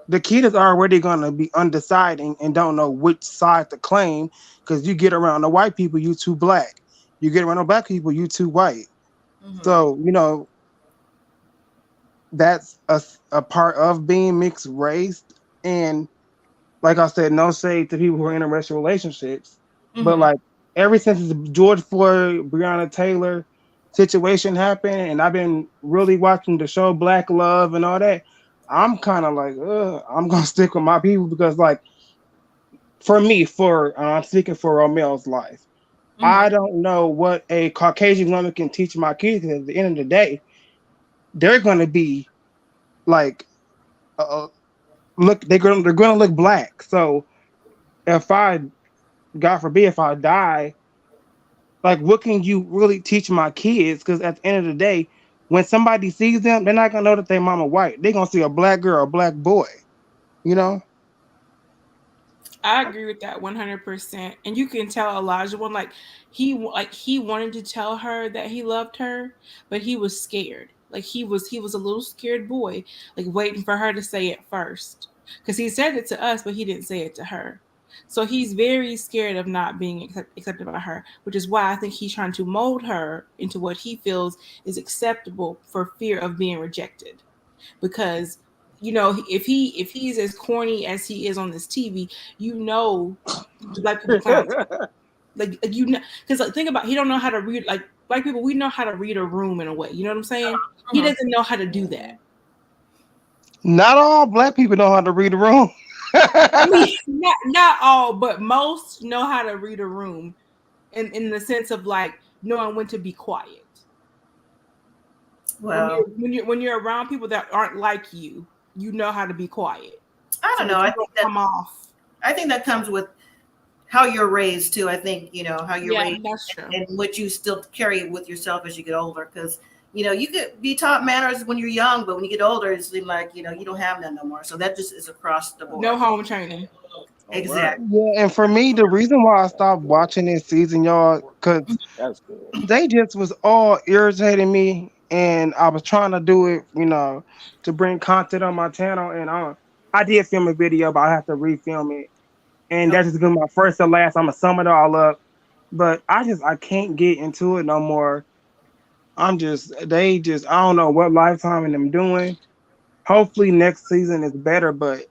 the kid is already going to be undeciding and don't know which side to claim because you get around the white people, you too black. You get around the black people, you too white. So, that's a part of being mixed race. And like I said, no shade to people who are in interracial relationships. But like ever since the George Floyd, Breonna Taylor situation happened, and I've been really watching the show Black Love and all that, I'm kind of like, I'm gonna stick with my people because, like, for me, I'm speaking for Romel's life. I don't know what a Caucasian woman can teach my kids. Because at the end of the day, they're gonna be like, they're gonna look black. So if God forbid, if I die, like, what can you really teach my kids? Because at the end of the day, when somebody sees them, they're not gonna know that their mama white. They're gonna see a black girl, a black boy. I agree with that 100%. And you can tell Olajuwon, like he wanted to tell her that he loved her, but he was scared. Like he was a little scared boy, like waiting for her to say it first. Because he said it to us, but he didn't say it to her. So he's very scared of not being accepted by her, which is why I think he's trying to mold her into what he feels is acceptable for fear of being rejected. Because if he's as corny as he is on this TV, black people clowns. Because think about, he don't know how to read. Like black people, we know how to read a room in a way. You know what I'm saying? He doesn't know how to do that. Not all black people know how to read a room. I mean, not all, but most know how to read a room, in the sense of like knowing when to be quiet. Well, when you're around people that aren't like you, you know how to be quiet. I don't know. I think that come off. I think that comes with how you're raised too. I think, how you're raised, that's true. and what you still carry with yourself as you get older. Because, you could be taught manners when you're young, but when you get older, it's like, you don't have none no more. So that just is across the board. No home training. Exactly. Yeah, and for me, the reason why I stopped watching this season, y'all, because That's good. they just was all irritating me, and I was trying to do it, to bring content on my channel, and I did film a video, but I have to refilm it, and that's just gonna be my first and last. I'm gonna sum it all up, but I can't get into it no more. I don't know what Lifetime and them doing. Hopefully next season is better, but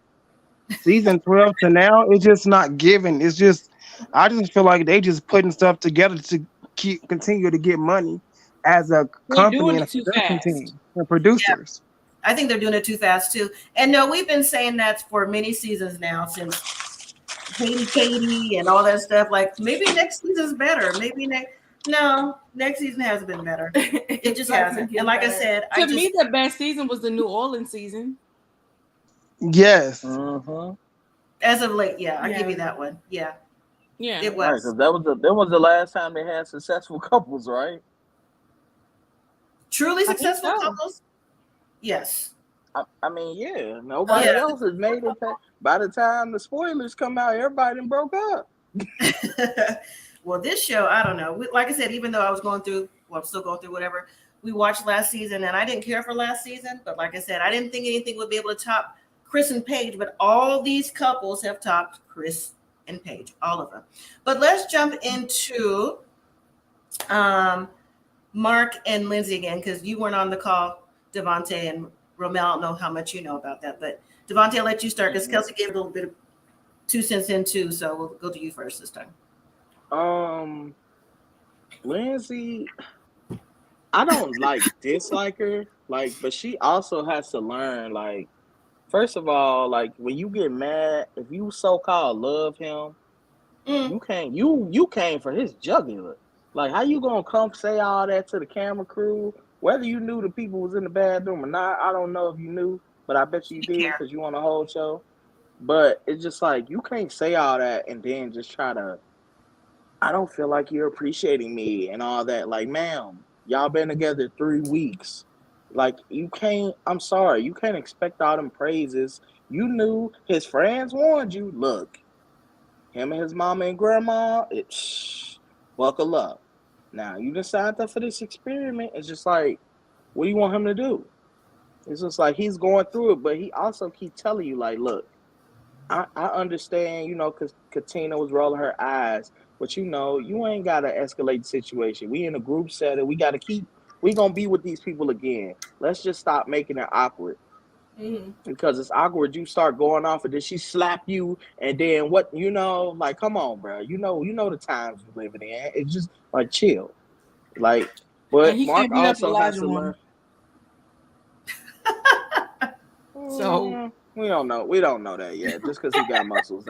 season 12 to now, it's just not giving. I just feel like they just putting stuff together to continue to get money as a They're company doing and a it too production fast. team and producers. I think they're doing it too fast too. And no, we've been saying that for many seasons now, since Katie and all that stuff. Like, maybe next season's better. Next season hasn't been better. It just hasn't. And like I said, To me, the best season was the New Orleans season. Yes. As of late, I give you that one. Yeah, it was. Right, because that was the last time they had successful couples, right? Truly successful couples. Yes. I mean, yeah. Nobody else has made it. By the time the spoilers come out, everybody done broke up. Well, this show, I don't know. Like I said, even though I'm still going through whatever. We watched last season, and I didn't care for last season. But like I said, I didn't think anything would be able to top Chris and Paige. But all these couples have topped Chris and Paige, all of them. But let's jump into Mark and Lindsey again, because you weren't on the call, Devontae and Romel. I don't know how much you know about that, but Devontae, I'll let you start because Kelsey gave a little bit of 2 cents in too, so we'll go to you first this time. Lindsey, I don't dislike her, but she also has to learn, first of all, when you get mad, if you so-called love him, you came for his jugular. How you gonna come say all that to the camera crew? Whether you knew the people was in the bathroom or not, I don't know if you knew, but I bet you did because you on the whole show. But it's just you can't say all that and then just try to, I don't feel like you're appreciating me and all that. Ma'am, y'all been together 3 weeks. You can't, I'm sorry, you can't expect all them praises. You knew his friends warned you. Look, him and his mama and grandma, buckle up. Now, you decided that for this experiment. It's just what do you want him to do? It's just he's going through it, but he also keep telling you, look, I understand, because Katina was rolling her eyes, but you ain't got to escalate the situation. We in a group setting. We got to we going to be with these people again. Let's just stop making it awkward. Because it's awkward. You start going off and then she slap you, and then what, come on, bro. You know the times we're living in. It's just chill. But Mark also has to learn. So we don't know that yet. Just because he got muscles,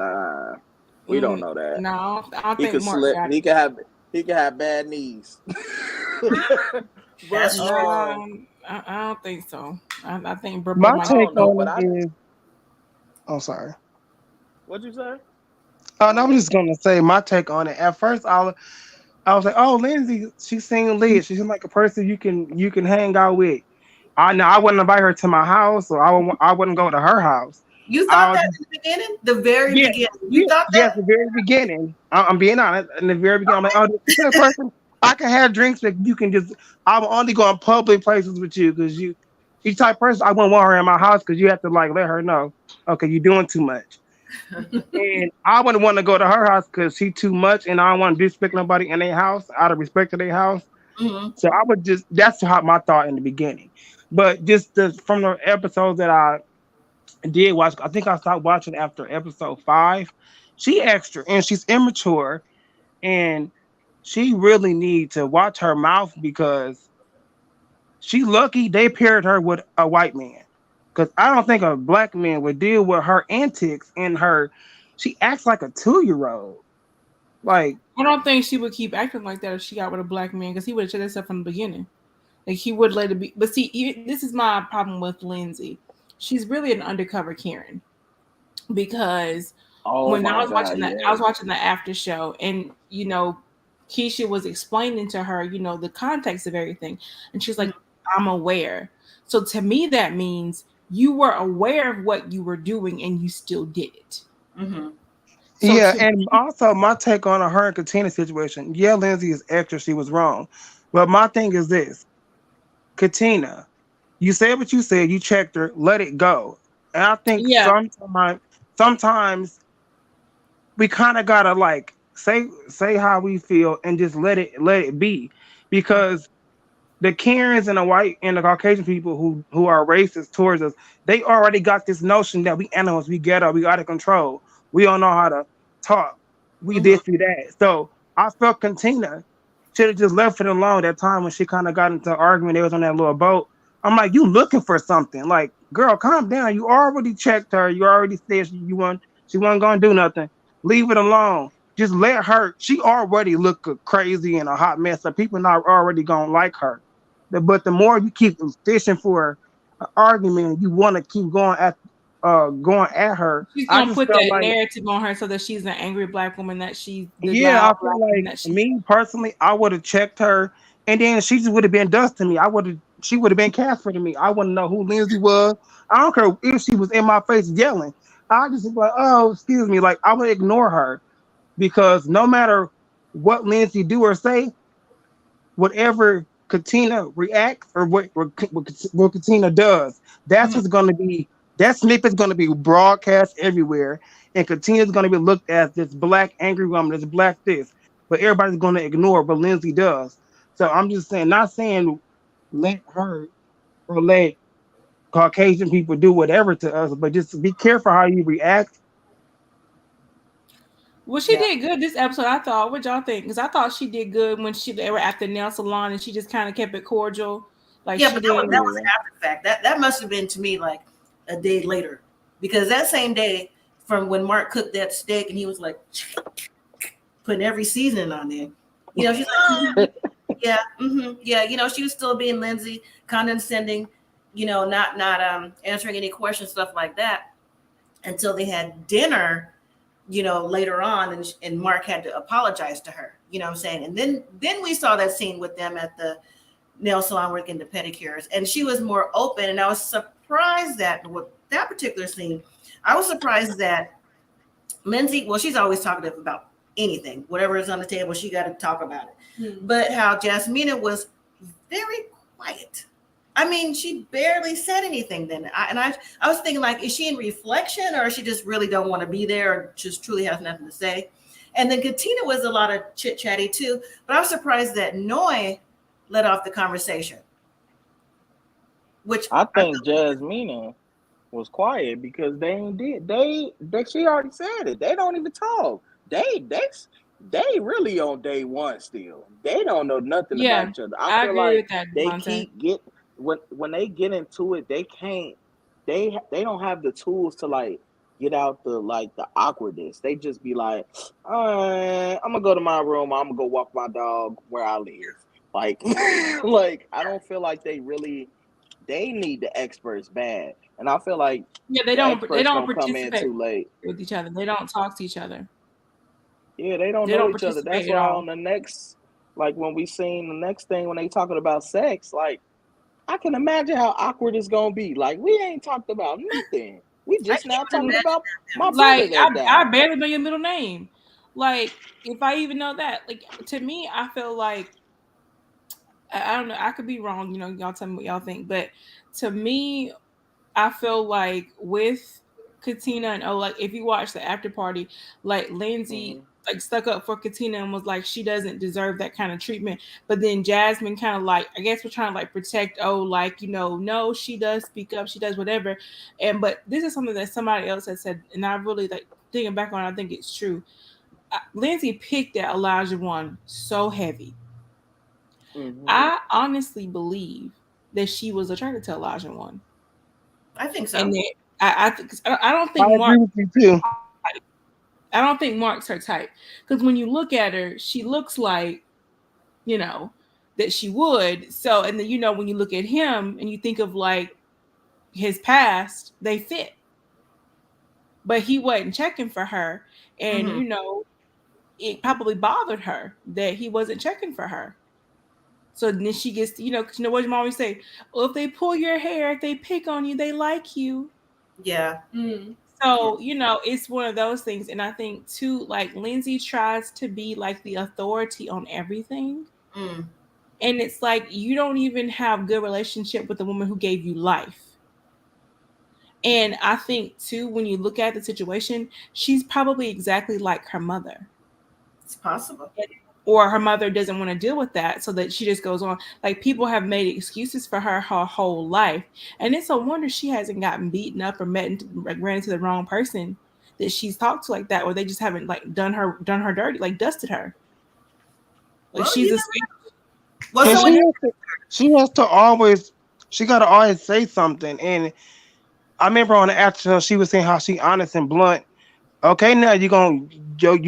we don't know that. No, I don't he think could Mark slip. got it. He could have bad knees. That's I don't think so. I think My take on it is. Oh, sorry. What'd you say? Oh, no, I'm just gonna say my take on it. At first, I was like, "Oh, Lindsey, she seemed lit. She seemed like a person you can hang out with." I wouldn't invite her to my house, or I wouldn't go to her house. You thought that in the beginning? The very beginning? You thought that? Yes, the very beginning. I'm being honest. In the very beginning, I'm like, "Oh, this is a person I can have drinks with. You can just. I will only go in public places with you because you type of person. I wouldn't want her in my house because you have to let her know. Okay, you're doing too much." And I wouldn't want to go to her house because she's too much, and I don't want to disrespect nobody in their house out of respect to their house. So I would that's how my thought in the beginning. But just from the episodes that I did watch, I think I stopped watching after episode 5. She extra and she's immature, and she really needs to watch her mouth because she lucky they paired her with a white man. Because I don't think a black man would deal with her antics and she acts like a 2-year-old. I don't think she would keep acting like that if she got with a black man, because he would have said that stuff from the beginning. He would let it be. But see, this is my problem with Lindsey. She's really an undercover Karen, because Oh when I my was watching God, that, I yeah. was watching the after show, and Keisha was explaining to her, the context of everything, and she's like, "I'm aware." So to me, that means you were aware of what you were doing, and you still did it. Mm-hmm. So Yeah, to and also my take on her and Katina situation. Yeah, Lindsay is extra. She was wrong, but my thing is this: Katina, you said what you said. You checked her. Let it go. And I think yeah, sometimes we kind of gotta like say how we feel and just let it be, because the Karens and the white and the Caucasian people who are racist towards us, they already got this notion that we animals, we ghetto, we out of control, we don't know how to talk, we Mm-hmm. this, we that. So I felt Katina should have just left it alone that time when she kind of got into an argument. They was on that little boat. I'm like, you looking for something? Like, girl, calm down. You already checked her. You already said she wasn't gonna do nothing. Leave it alone. Just let her. She already look crazy and a hot mess. So people not already gonna like her. But the more you keep fishing for an argument, you want to keep going at her. she's I gonna just put felt that like, narrative on her so that she's an angry black woman, that she's the yeah, loud I black feel woman, like that she. me personally, I would have checked her, and then she just would have been dust to me. She would have been Casper to me. I wouldn't know who Lindsay was. I don't care if she was in my face yelling. I just be like, oh, excuse me. Like I would ignore her, because no matter what Lindsay do or say, whatever Katina reacts or what Katina does, that's Mm-hmm. what's going to be, that snippet's going to be broadcast everywhere, and Katina's going to be looked at this black angry woman, this black this, but everybody's going to ignore what Lindsay does. So I'm just saying, not saying let her or let Caucasian people do whatever to us, but just be careful how you react. Well, she Yeah. did good this episode, I thought. What y'all think? Because I thought she did good when they were at the nail salon and she just kind of kept it cordial. Like Yeah, she but that was didn't. Yeah. after the fact. That must have been to me like a day later, because that same day from when Mark cooked that steak and he was like putting every seasoning on there. She's like, yeah, yeah. She was still being Lindsay, condescending. Not answering any questions, stuff like that, until they had dinner. Later on, and Mark had to apologize to her. You know what I'm saying? And then we saw that scene with them at the nail salon working the pedicures, and she was more open, and I was surprised that with that particular scene, I was surprised that Lindsay, well, she's always talkative about anything, whatever is on the table, she got to talk about it. But how Jasmina was very quiet. I mean, she barely said anything then. I was thinking, like, is she in reflection, or she just really don't want to be there, or just truly has nothing to say? And then Katina was a lot of chit chatty too, but I was surprised that Noi led off the conversation, which I think Jasmina was quiet because they ain't did they she already said it. They don't even talk. They really on day one still. They don't know nothing about Yeah, each other. I I feel agree like with that, they Devontae. keep get when they get into it, they can't they don't have the tools to like get out the awkwardness. They just be like, all right, I'm gonna go to my room, I'm gonna go walk my dog where I live. Like like I don't feel like they need the experts bad. And I feel like Yeah, the they experts don't gonna come in participate too late. with each other. They don't talk to each other. Yeah, they don't They know don't each other. That's participate at why all. on the next, like when we seen the next thing when they talking about sex, like I can imagine how awkward it's gonna be. Like we ain't talked about nothing. We I just can't now even talking imagine about that. my brother Like that I died. barely know your middle name. Like if I even know that, like to me, I feel like I don't know. I could be wrong. Y'all tell me what y'all think. But to me, I feel like with Katina and like if you watch the after party, like Lindsay Hmm. like stuck up for Katina and was like she doesn't deserve that kind of treatment. But then Jasmine kind of like I guess we're trying to like protect like no, she does speak up, she does whatever. But this is something that somebody else has said, and I really like thinking back on it, I think it's true. Lindsay picked at Olajuwon so heavy. Hmm. I honestly believe that she was attracted to Olajuwon. I think And so. then I don't I think agree Mark. with you too. I don't think Mark's her type because when you look at her, she looks like you know that she would. So and then when you look at him and you think of like his past, they fit. but he wasn't checking for her. And, Mhm. It probably bothered her that he wasn't checking for her. So then she gets, because what your mom always say, well, if they pull your hair, if they pick on you, they like you. Yeah. So, it's one of those things. And I think too, like Lindsey tries to be like the authority on everything. Mm. And it's like, you don't even have good relationship with the woman who gave you life. And I think too, when you look at the situation, she's probably exactly like her mother. It's possible. Or her mother doesn't want to deal with that, so that she just goes on. Like, people have made excuses for her whole life, and it's a wonder she hasn't gotten beaten up or ran into the wrong person that she's talked to like that, or they just haven't like done her dirty, like dusted her. Like, Well, she's you a Well, And so when she has to always, she got to always say something. And I remember on the after show, she was saying how she honest and blunt. Okay, now you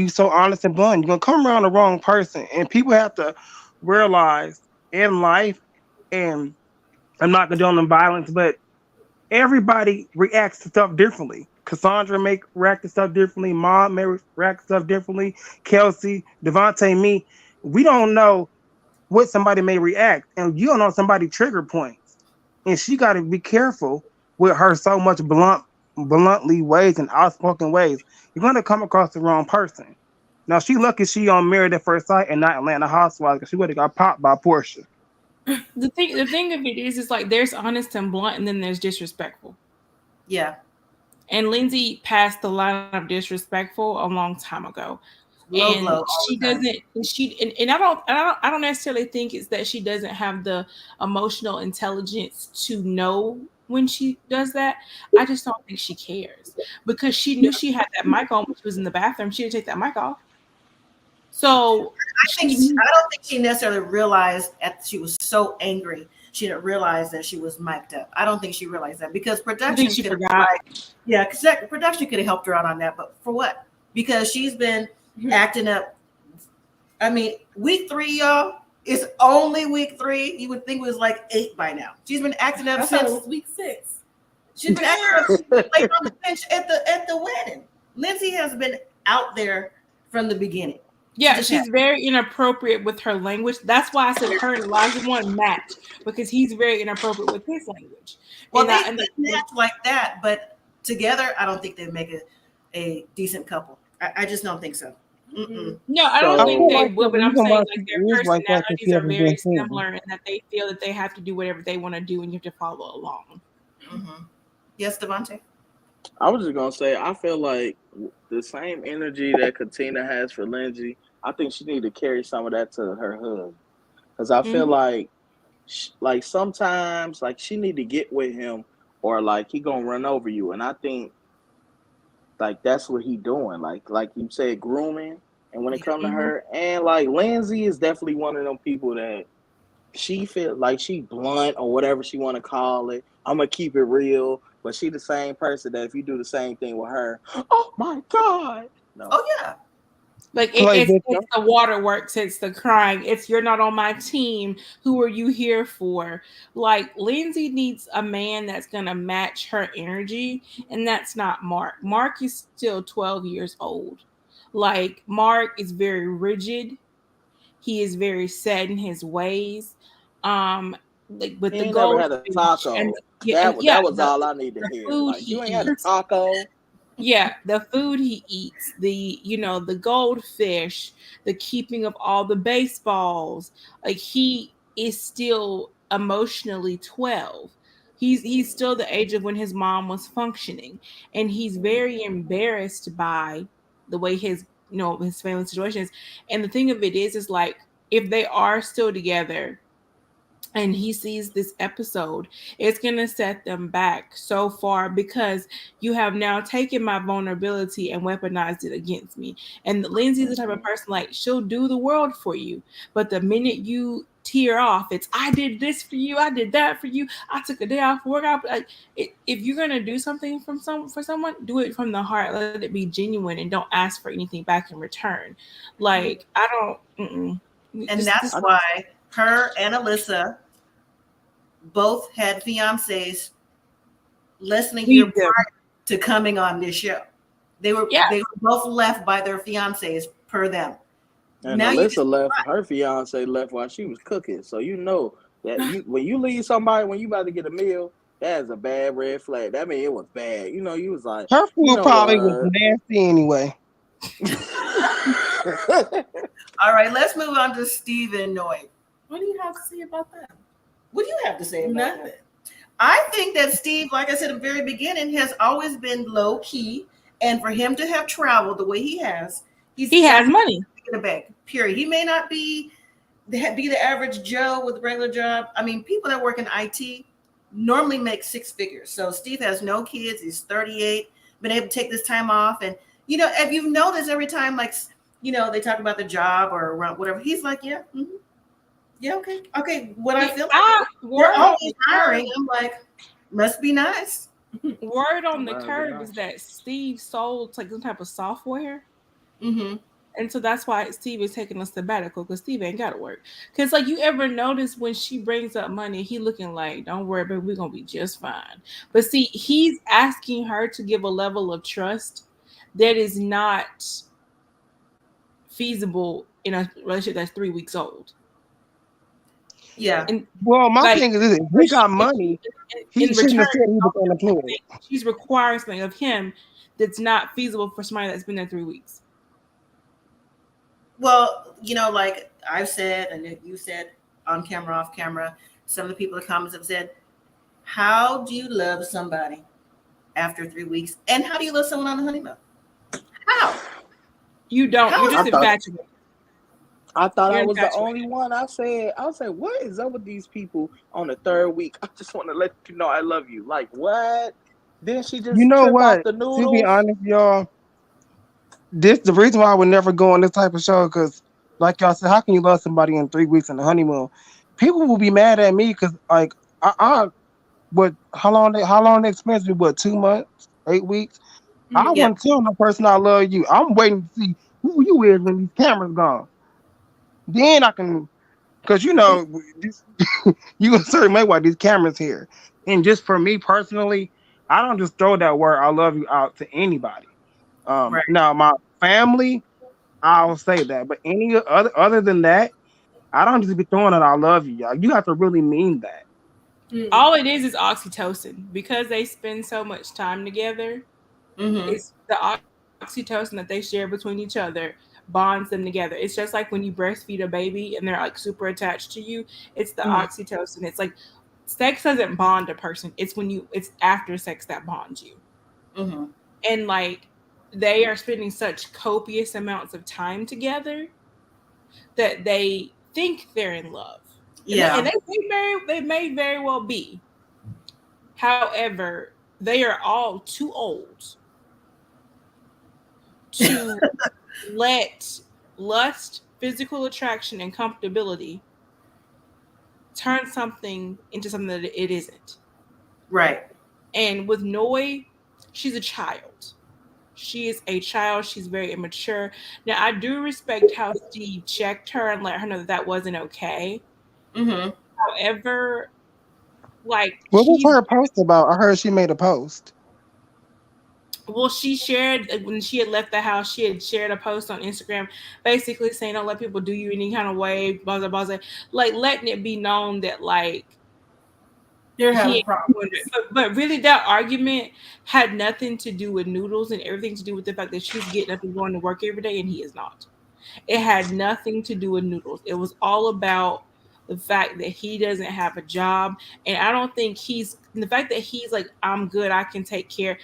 so honest and blunt. You're gonna come around the wrong person, and people have to realize in life. And I'm not condoning violence, but everybody reacts to stuff differently. Cassandra may react to stuff differently. Mom may react to stuff differently. Kelsey, Devontae, me. We don't know what somebody may react, and you don't know somebody trigger points. And she got to be careful with her so much bluntly ways and outspoken ways. You're gonna come across the wrong person. Now she lucky she on Married at First Sight and not Atlanta Housewives, because she would have got popped by Portia. The thing of it is like there's honest and blunt, and then there's disrespectful. Yeah. And Lindsey passed the line of disrespectful a long time ago. Low And blow. she doesn't, and I don't necessarily think it's that she doesn't have the emotional intelligence to know when she does that. I just don't think she cares, because she knew she had that mic on when she was in the bathroom. She didn't take that mic off. So I don't think she necessarily realized she was so angry. She didn't realize that she was mic'd up. I don't think she realized that, because production she could have forgot. Yeah, because production could have helped her out on that. But for what? Because she's been acting up. I mean, week 3, y'all. It's only week 3. You would think it was like 8 by now. She's been acting up I thought it was week 6. She's been acting up like on the bench at the wedding. Lindsey has been out there from the beginning. Yeah, she's very inappropriate with her language. That's why I said her and Olajuwon match, because he's very inappropriate with his language. Well, they match like that, but together, I don't think they make a decent couple. I just don't think so. Mm-mm. No, I don't think they like will, but I'm saying like their like that personalities are very similar, and that they feel that they have to do whatever they want to do, and you have to follow along. Mm-hmm. Yes, Devontae? I was just gonna say, I feel like the same energy that Katina has for Lindsey, I think she need to carry some of that to her husband, because I feel like sometimes like she need to get with him, or like he gonna run over you, and I think like that's what he doing, like you said, grooming. And when it comes to her, and like Lindsey is definitely one of them people that she feel like she blunt or whatever she want to call it. I'm gonna keep it real, but she the same person that if you do the same thing with her, oh my God, no. Oh yeah, like it's the waterworks, it's the crying, it's you're not on my team. Who are you here for? Like Lindsey needs a man that's gonna match her energy, and that's not Mark. Mark is still 12 years old. Like Mark is very rigid. He is very set in his ways. Like with the never had a taco. And that was all I need to hear. Like you ain't had a taco. Yeah, the food he eats, the goldfish, the keeping of all the baseballs. Like he is still emotionally 12. He's still the age of when his mom was functioning, and he's very embarrassed by the way his family situation is. And the thing of it is like if they are still together and he sees this episode, it's going to set them back so far, because you have now taken my vulnerability and weaponized it against me. And Lindsey's the type of person, like, she'll do the world for you, but the minute you tear off, it's I did this for you, I did that for you, I took a day off work. Like, if you're going to do something for someone, do it from the heart. Let it be genuine, and don't ask for anything back in return. Like, I don't and that's why her and Alyssa both had fiancés listening here prior to coming on this show. They were both left by their fiancés per them. And Now Alyssa left, her fiance left while she was cooking. So you know that when you leave somebody when you about to get a meal, that is a bad red flag. That means it was bad. You know, you was like, Her food you know probably was what? nasty anyway. All right, let's move on to Steve and Noy. What do you have to say about that? What do you have to say about Nothing. that? I think that Steve, like I said at the very beginning, has always been low key, and for him to have traveled the way he has, he has money in the bank. Period. He may not be the average Joe with a regular job. I mean, people that work in IT normally make six figures. So Steve has no kids. He's 38, been able to take this time off. And, you know, if you've noticed every time, like, you know, they talk about the job or around whatever, he's like, yeah, mm-hmm. Yeah, okay. Okay, what I feel like we're always hiring. I'm like, must be nice. Word on the curb is that Steve sold like some type of software. Mm-hmm. And so that's why Steve is taking a sabbatical, because Steve ain't got to work. Because like, you ever notice when she brings up money, he looking like, don't worry, but we're going to be just fine. But see, he's asking her to give a level of trust that is not feasible in a relationship that's 3 weeks old. Yeah. And well, my thing is this: if we got money, he shouldn't have said he was unemployed. She's requiring something of him that's not feasible for somebody that's been there 3 weeks. Well, you know, like I've said, and you said on camera, off camera, some of the people in the comments have said, how do you love somebody after 3 weeks? And how do you love someone on the honeymoon? How? You don't. You're just infatuated. I thought I was the only one. I said, what is up with these people on the third week? I just want to let you know I love you. Like, what? Then she just trip off the noodles? To be honest, y'all, this the reason why I would never go on this type of show, because like y'all said, how can you love somebody in 3 weeks on the honeymoon? People will be mad at me because like how long they expense me? What, 2 months, 8 weeks? I wouldn't tell no person I love you. I'm waiting to see who you is when these cameras gone. Then I can, because you know, you can certainly make why these cameras here. And just for me personally, I don't just throw that word "I love you" out to anybody. Right. Now my family, I'll say that, but any other than that, I don't just be throwing it "I love you." Y'all. You have to really mean that. All it is oxytocin, because they spend so much time together. Mm-hmm. It's the oxytocin that they share between each other bonds them together. It's just like when you breastfeed a baby and they're like super attached to you. It's the oxytocin. It's like sex doesn't bond a person. It's after sex that bonds you. Mm-hmm. And like they are spending such copious amounts of time together that they think they're in love. Yeah, and they may very well be. However, they are all too old to let lust, physical attraction, and comfortability turn something into something that it isn't. Right. And with Noy, she's a child. She is a child. She's very immature. Now, I do respect how Steve checked her and let her know that wasn't okay. Mm-hmm. However, like, what was her post about? I heard she made a post. Well, she shared, when she had left the house, she had shared a post on Instagram basically saying, don't let people do you any kind of way, blah, blah, blah, like letting it be known that like you're having problems. But really that argument had nothing to do with noodles and everything to do with the fact that she's getting up and going to work every day and he is not. It had nothing to do with noodles. It was all about the fact that he doesn't have a job. And I don't think the fact that he's like, I'm good, I can take care.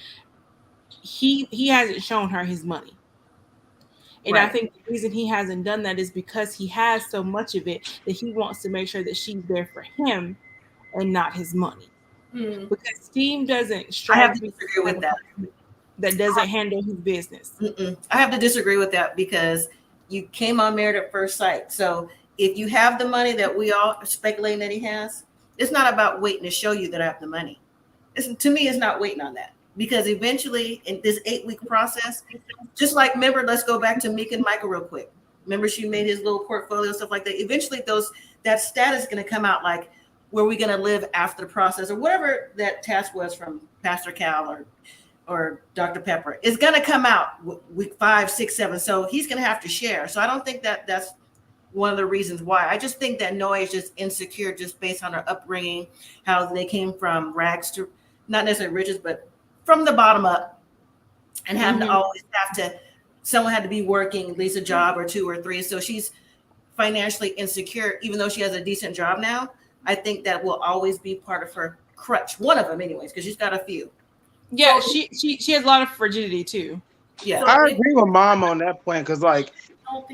He hasn't shown her his money. And right. I think the reason he hasn't done that is because he has so much of it that he wants to make sure that she's there for him and not his money. Because Steve doesn't strive. I have to disagree with that. That doesn't handle his business. I have to disagree with that because you came on Married at First Sight. So if you have the money that we all are speculating that he has, it's not about waiting to show you that I have the money. To me, it's not waiting on that. Because eventually in this 8-week process, just like, remember, let's go back to Meek and Michael real quick. Remember she made his little portfolio, stuff like that. Eventually that status is going to come out, like, where we going to live after the process or whatever that task was from Pastor Cal or Dr. Pepper is going to come out week 5, 6, 7. So he's going to have to share. So I don't think that that's one of the reasons why. I just think that Noe is just insecure just based on her upbringing, how they came from rags to not necessarily riches, but from the bottom up, and having to always have to, someone had to be working at least a job or 2 or 3. So she's financially insecure, even though she has a decent job now. I think that will always be part of her crutch. One of them anyways, because she's got a few. Yeah, so, she has a lot of frigidity too. Yeah, I agree with Mom on that point, because like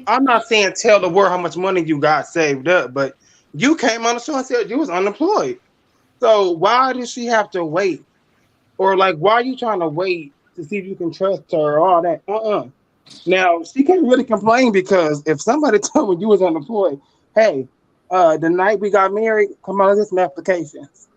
I'm not saying tell the world how much money you got saved up, but you came on the show and said you was unemployed. So why does she have to wait? Or like, why are you trying to wait to see if you can trust her or all that? Now she can't really complain, because if somebody told me you was unemployed, hey, the night we got married, come on, let's get some applications.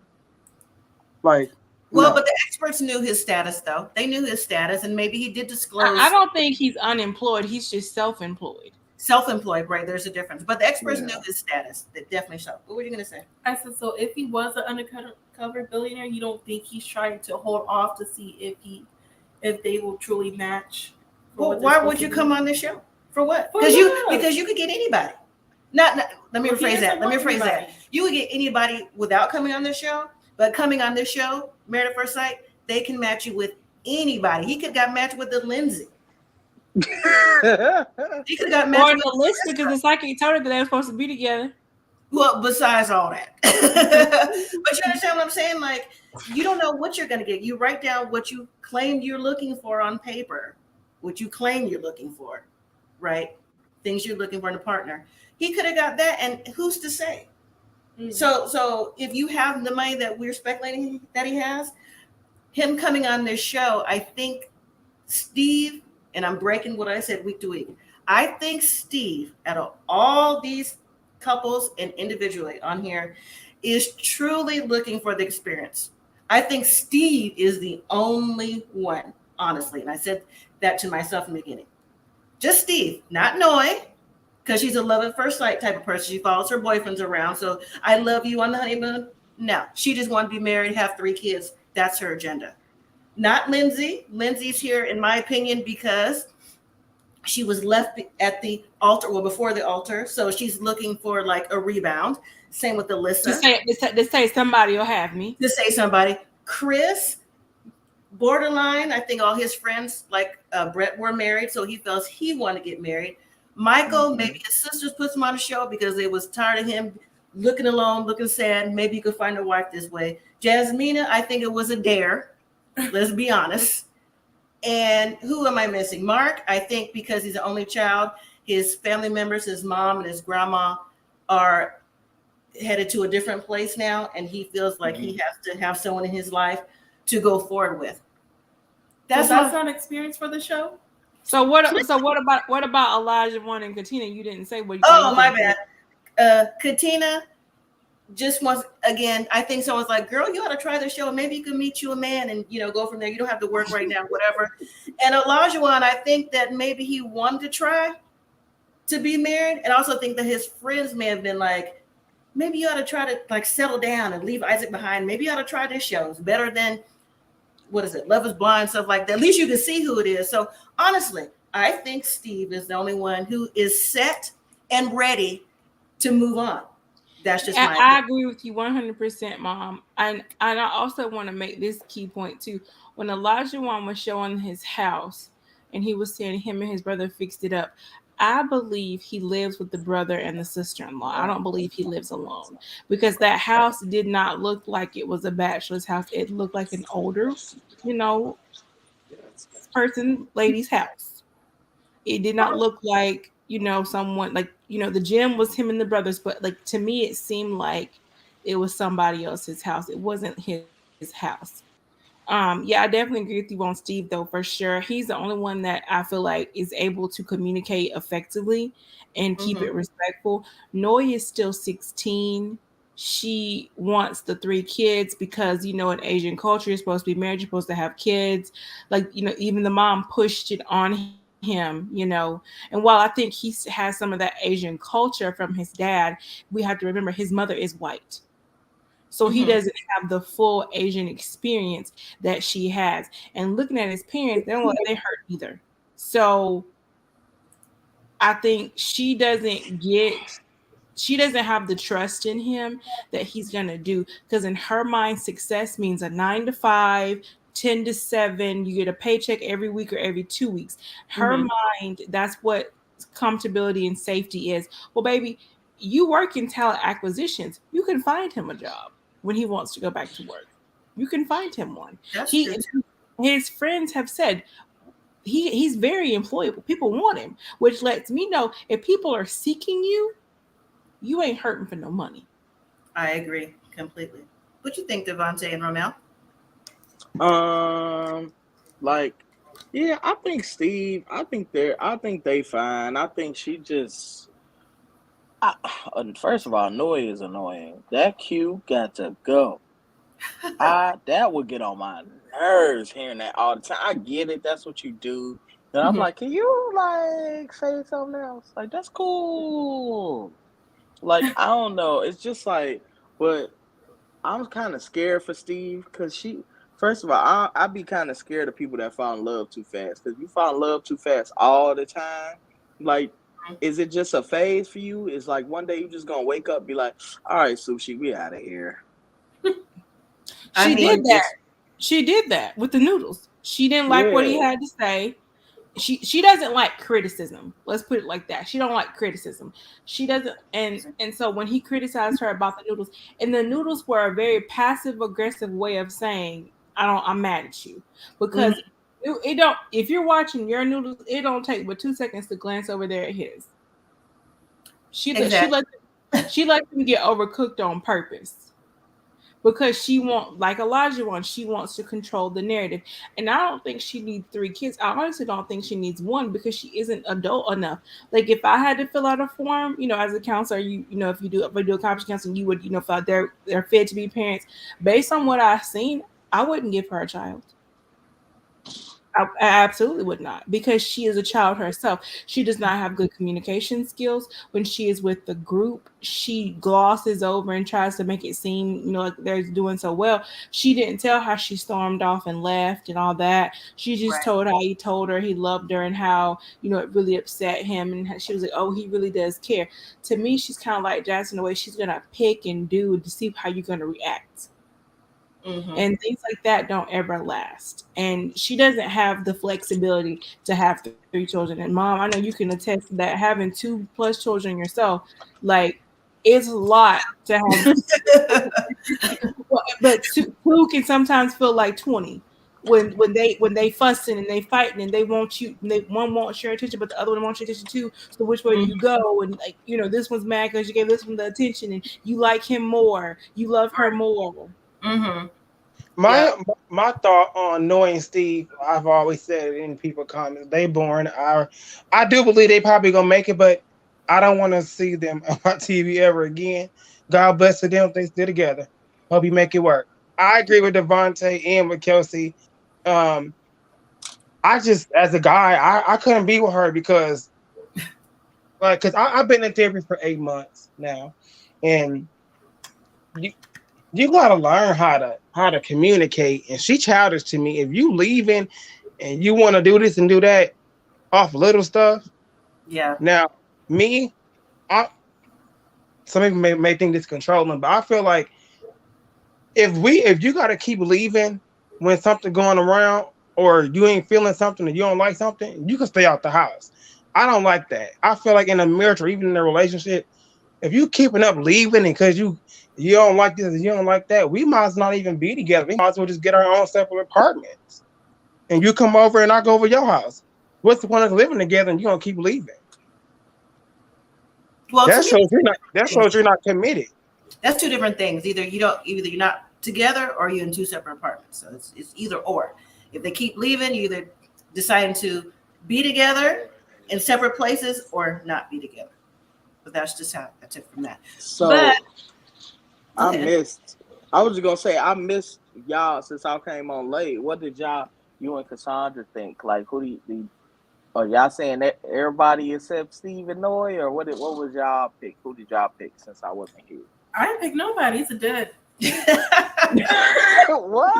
Like, well, no. But the experts knew his status, though. They knew his status, and maybe he did disclose. I don't think he's unemployed. He's just self-employed. Self-employed, right? There's a difference. But the experts knew his status. That definitely showed. What were you going to say? I said, so if he was an undercover billionaire, you don't think he's trying to hold off to see if they will truly match? Well, why would you come on this show? For what? Because you could get anybody. Not let me rephrase that. You would get anybody without coming on this show. But coming on this show, Married at First Sight, they can match you with anybody. He could have got matched with the Lindsey. He could have got matched with the Alyssa, because the psychic told her that they were supposed to be together. Well, besides all that. But you understand what I'm saying? Like, you don't know what you're going to get. You write down what you claim you're looking for on paper, what you claim you're looking for, right? Things you're looking for in a partner. He could have got that, and who's to say? So if you have the money that we're speculating that he has, him coming on this show, I think Steve, and I'm breaking what I said week to week, I think Steve, out of all these couples and individually on here, is truly looking for the experience. I think Steve is the only one, honestly. And I said that to myself in the beginning. Just Steve, not Noe. Because she's a love at first sight type of person. She follows her boyfriends around. So I love you on the honeymoon. No, she just wanted to be married, have 3 kids. That's her agenda. Not Lindsey. Lindsey's here, in my opinion, because she was left at the altar, well, before the altar. So she's looking for like a rebound. Same with Alyssa. To say somebody will have me. To say somebody. Chris, borderline. I think all his friends, like Brett, were married. So he felt he wanted to get married. Michael, maybe his sisters put him on the show because they was tired of him looking alone, looking sad. Maybe you could find a wife this way. Jasmina, I think it was a dare. Let's be honest. And who am I missing? Mark, I think because he's the only child, his family members, his mom and his grandma are headed to a different place now. And he feels like he has to have someone in his life to go forward with. That's not experience for the show. So what about Olajuwon and Katina? You didn't say what. Oh, my bad. Katina just wants, again, I think someone's like, girl, you ought to try the show. Maybe you can meet you a man and, go from there. You don't have to work right now, whatever. And Olajuwon, I think that maybe he wanted to try to be married. And I also think that his friends may have been like, maybe you ought to try to like settle down and leave Isaac behind. Maybe you ought to try this show. It's better than, what is it? Love is Blind, stuff like that. At least you can see who it is. So honestly, I think Steve is the only one who is set and ready to move on. That's just my opinion. I agree with you 100%, Mom. And I also want to make this key point too. When Olajuwon was showing his house and he was saying him and his brother fixed it up, I believe he lives with the brother and the sister-in-law. I don't believe he lives alone, because that house did not look like it was a bachelor's house. It looked like an older, lady's house. It did not look like, someone like, the gym was him and the brothers, but like to me, it seemed like it was somebody else's house. It wasn't his house. I definitely agree with you on Steve, though, for sure. He's the only one that I feel like is able to communicate effectively and keep it respectful. Noe is still 16. She wants the 3 kids because, in Asian culture, you're supposed to be married, you're supposed to have kids. Like, even the mom pushed it on him, And while I think he has some of that Asian culture from his dad, we have to remember his mother is white. So he doesn't have the full Asian experience that she has. And looking at his parents, they don't look like they hurt either. So I think she doesn't have the trust in him that he's going to do, because in her mind, success means a 9 to 5, 10 to 7, you get a paycheck every week or every 2 weeks. Her mind, that's what comfortability and safety is. Well, baby, you work in talent acquisitions. You can find him a job when he wants to go back to work. You can find him one. That's true. His friends have said, he's very employable. People want him, which lets me know if people are seeking you, you ain't hurting for no money. I agree completely. What you think, Devontae and Romel? Yeah, I think Steve. I think they fine. I think she just. First of all, Noi is annoying. That Q got to go. That would get on my nerves hearing that all the time. I get it. That's what you do. And I'm like, can you like say something else? Like, that's cool. Like, I don't know. It's just like, but I'm kind of scared for Steve because first of all, I'd be kind of scared of people that fall in love too fast. Because you fall in love too fast all the time, like, is it just a phase for you? It's like one day you just gonna wake up and be like, all right, Sushi, we out of here. She did that with the noodles. She didn't like what he had to say. She doesn't like criticism. Let's put it like that. She don't like criticism. She doesn't, and so when he criticized her about the noodles, and the noodles were a very passive aggressive way of saying, I'm mad at you, because it don't. If you're watching your noodles, it don't take but 2 seconds to glance over there at his. She let them get overcooked on purpose. Because she like Olajuwon, she wants to control the narrative. And I don't think she needs 3 kids. I honestly don't think she needs 1 because she isn't adult enough. Like, if I had to fill out a form, as a counselor, if we do a college counseling, you would, fill out they're fit to be parents. Based on what I've seen, I wouldn't give her a child. I absolutely would not, because she is a child herself. She does not have good communication skills. When she is with the group, she glosses over and tries to make it seem, like they're doing so well. She didn't tell how she stormed off and left and all that. She just told how he told her he loved her and how, it really upset him. And she was like, oh, he really does care. To me, she's kind of like Jasmine in the way she's going to pick and do to see how you're going to react. And things like that don't ever last. And she doesn't have the flexibility to have 3 children. And Mom, I know you can attest to that, having 2+ children yourself, like, it's a lot to have. But 2 can sometimes feel like 20 when they fussing and they fighting and they want you. One wants your attention, but the other one wants your attention too. So which way do you go? And like, this one's mad because you gave this one the attention, and you like him more, you love her more. My thought on knowing Steve, I've always said it in people comments, they born. I do believe they probably gonna make it, but I don't want to see them on my TV ever again. God bless them if they still together. Hope you make it work. I agree with Devontae and with Kelsey. I just, as a guy, I couldn't be with her because I've been in therapy for 8 months now, and you gotta learn how to communicate. And she childish to me. If you leaving and you want to do this and do that off little stuff, Now me, some people may think this controlling, but I feel like if you gotta keep leaving when something going around, or you ain't feeling something or you don't like something, you can stay out the house. I don't like that. I feel like in a marriage or even in a relationship, if you keeping up leaving and because you don't like this and you don't like that, we might as well not even be together. We might as well just get our own separate apartments. And you come over and I go over your house. What's the point of living together and you're gonna keep leaving? Well, that shows you're not committed. That's 2 different things. Either you're not together or you're in 2 separate apartments. So it's either or. If they keep leaving, you either deciding to be together in separate places or not be together. But that's just how I took from that. So I was just gonna say I missed y'all since I came on late. What did you and Cassandra think? Like, who do you are y'all saying that everybody except Steve and Noi, or what was y'all pick? Who did y'all pick since I wasn't here? I didn't pick nobody. It's a dud. What?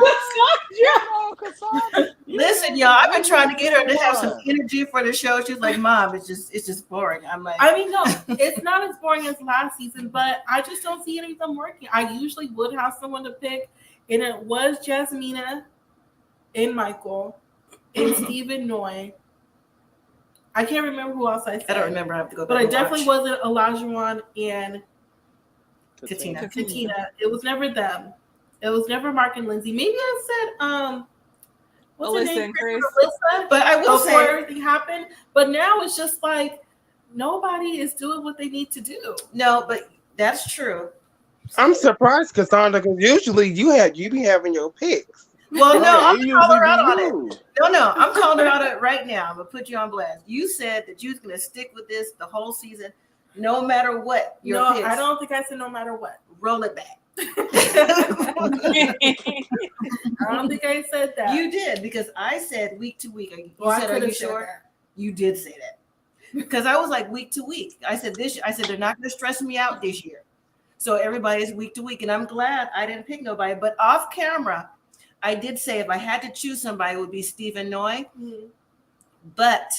Listen, y'all, I've been trying to get her to have some energy for the show. She's like, Mom, it's just boring. I'm like, I mean, no, it's not as boring as last season, but I just don't see any of them working. I usually would have someone to pick, and it was Jasmina and Michael and Stephen Noy. I can't remember who else I said. I don't remember. I have to go back. But and it definitely watch. wasn't Olajuwon and Katina. It was never them. It was never Mark and Lindsey. Maybe I said what's her Alyssa name? and Chris. Alyssa. But I will before say everything happened. But now it's just like nobody is doing what they need to do. no, but that's true. I'm surprised, Cassandra, because usually you be having your picks. Well, no, Right, I'm it gonna call her usually out be on you. it. No, I'm calling her out on it right now. I'm gonna put you on blast. You said that you was gonna stick with this the whole season, no matter what. Your picks. I don't think I said no matter what. Roll it back. I don't think I said that. You did, because I said week to week. You Well, I said, could "Are you have said sure?" that. You did say that, because I was like week to week. I said they're not going to stress me out this year. So everybody's week to week, and I'm glad I didn't pick nobody. But off camera, I did say if I had to choose somebody, it would be Stephen Noy. Mm-hmm. But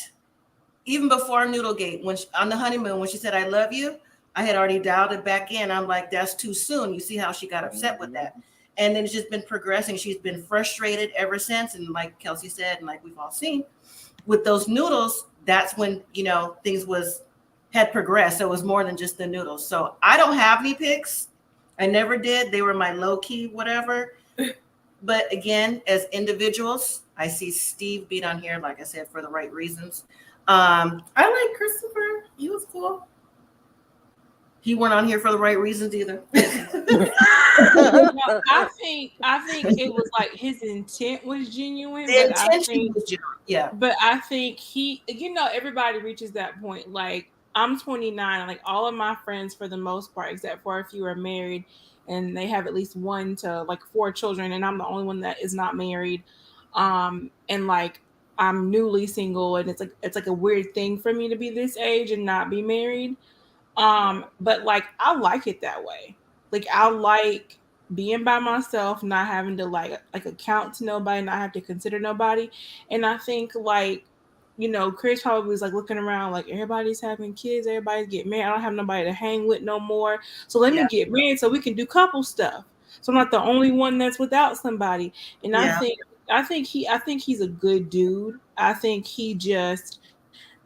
even before Noodlegate, on the honeymoon, when she said "I love you," I had already dialed it back in. I'm like, that's too soon. You see how she got upset with that. And then it's just been progressing. She's been frustrated ever since. And like Kelsey said, and like we've all seen, with those noodles, that's when, things had progressed. So it was more than just the noodles. So I don't have any picks. I never did. They were my low key, whatever. But again, as individuals, I see Steve beat on here, like I said, for the right reasons. I like Christopher. He was cool. He weren't on here for the right reasons either. I think it was like his intent was genuine. The intention was genuine, yeah. But I think everybody reaches that point. Like, I'm 29, like all of my friends for the most part, except for a few, are married and they have at least 1 to like 4 children, and I'm the only one that is not married. And like I'm newly single, and it's like a weird thing for me to be this age and not be married. But like I like it that way. Like I like being by myself, not having to like account to nobody, not have to consider nobody. And I think like, Chris probably was like looking around like everybody's having kids, everybody's getting married. I don't have nobody to hang with no more. So let me get married so we can do couple stuff. So I'm not the only one that's without somebody. And I think he's a good dude. I think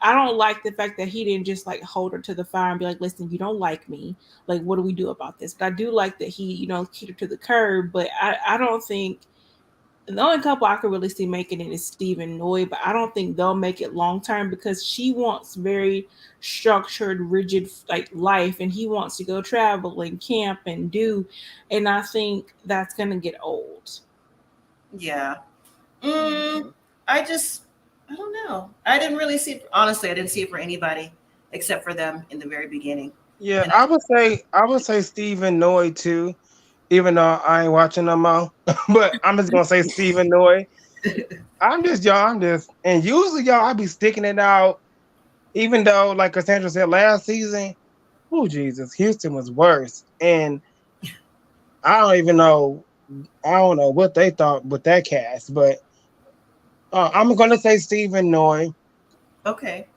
I don't like the fact that he didn't just like hold her to the fire and be like, listen, you don't like me. Like, what do we do about this? But I do like that he, kicked her to the curb. But I don't think the only couple I could really see making it is Steve and Noy, but I don't think they'll make it long term because she wants very structured, rigid like life, and he wants to go travel and camp and do. And I think that's gonna get old. Yeah. I don't know. I didn't really see it. Honestly, I didn't see it for anybody except for them in the very beginning. Yeah, I would say Stephen Noy too, even though I ain't watching no more. But I'm just gonna say Stephen Noy. I'm just, and usually y'all, I be sticking it out, even though, like Cassandra said last season, oh Jesus, Houston was worse. And I don't know what they thought with that cast, but I'm gonna say Stephen Noy. Okay.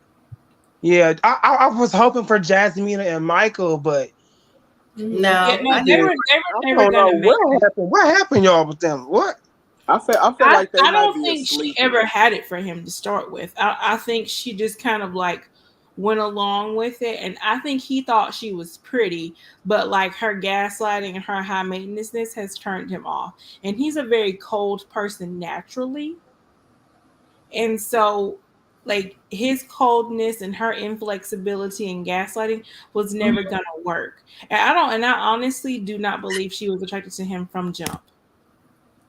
Yeah, I was hoping for Jasmina and Michael, but no, they were never gonna make it. What happened, y'all, with them? What? I feel like they I might don't be think asleep. she ever had it for him to start with. I think she just kind of like went along with it, and I think he thought she was pretty, but like her gaslighting and her high maintenance has turned him off. And he's a very cold person naturally, and so like his coldness and her inflexibility and gaslighting was never gonna work. And I honestly do not believe she was attracted to him from jump.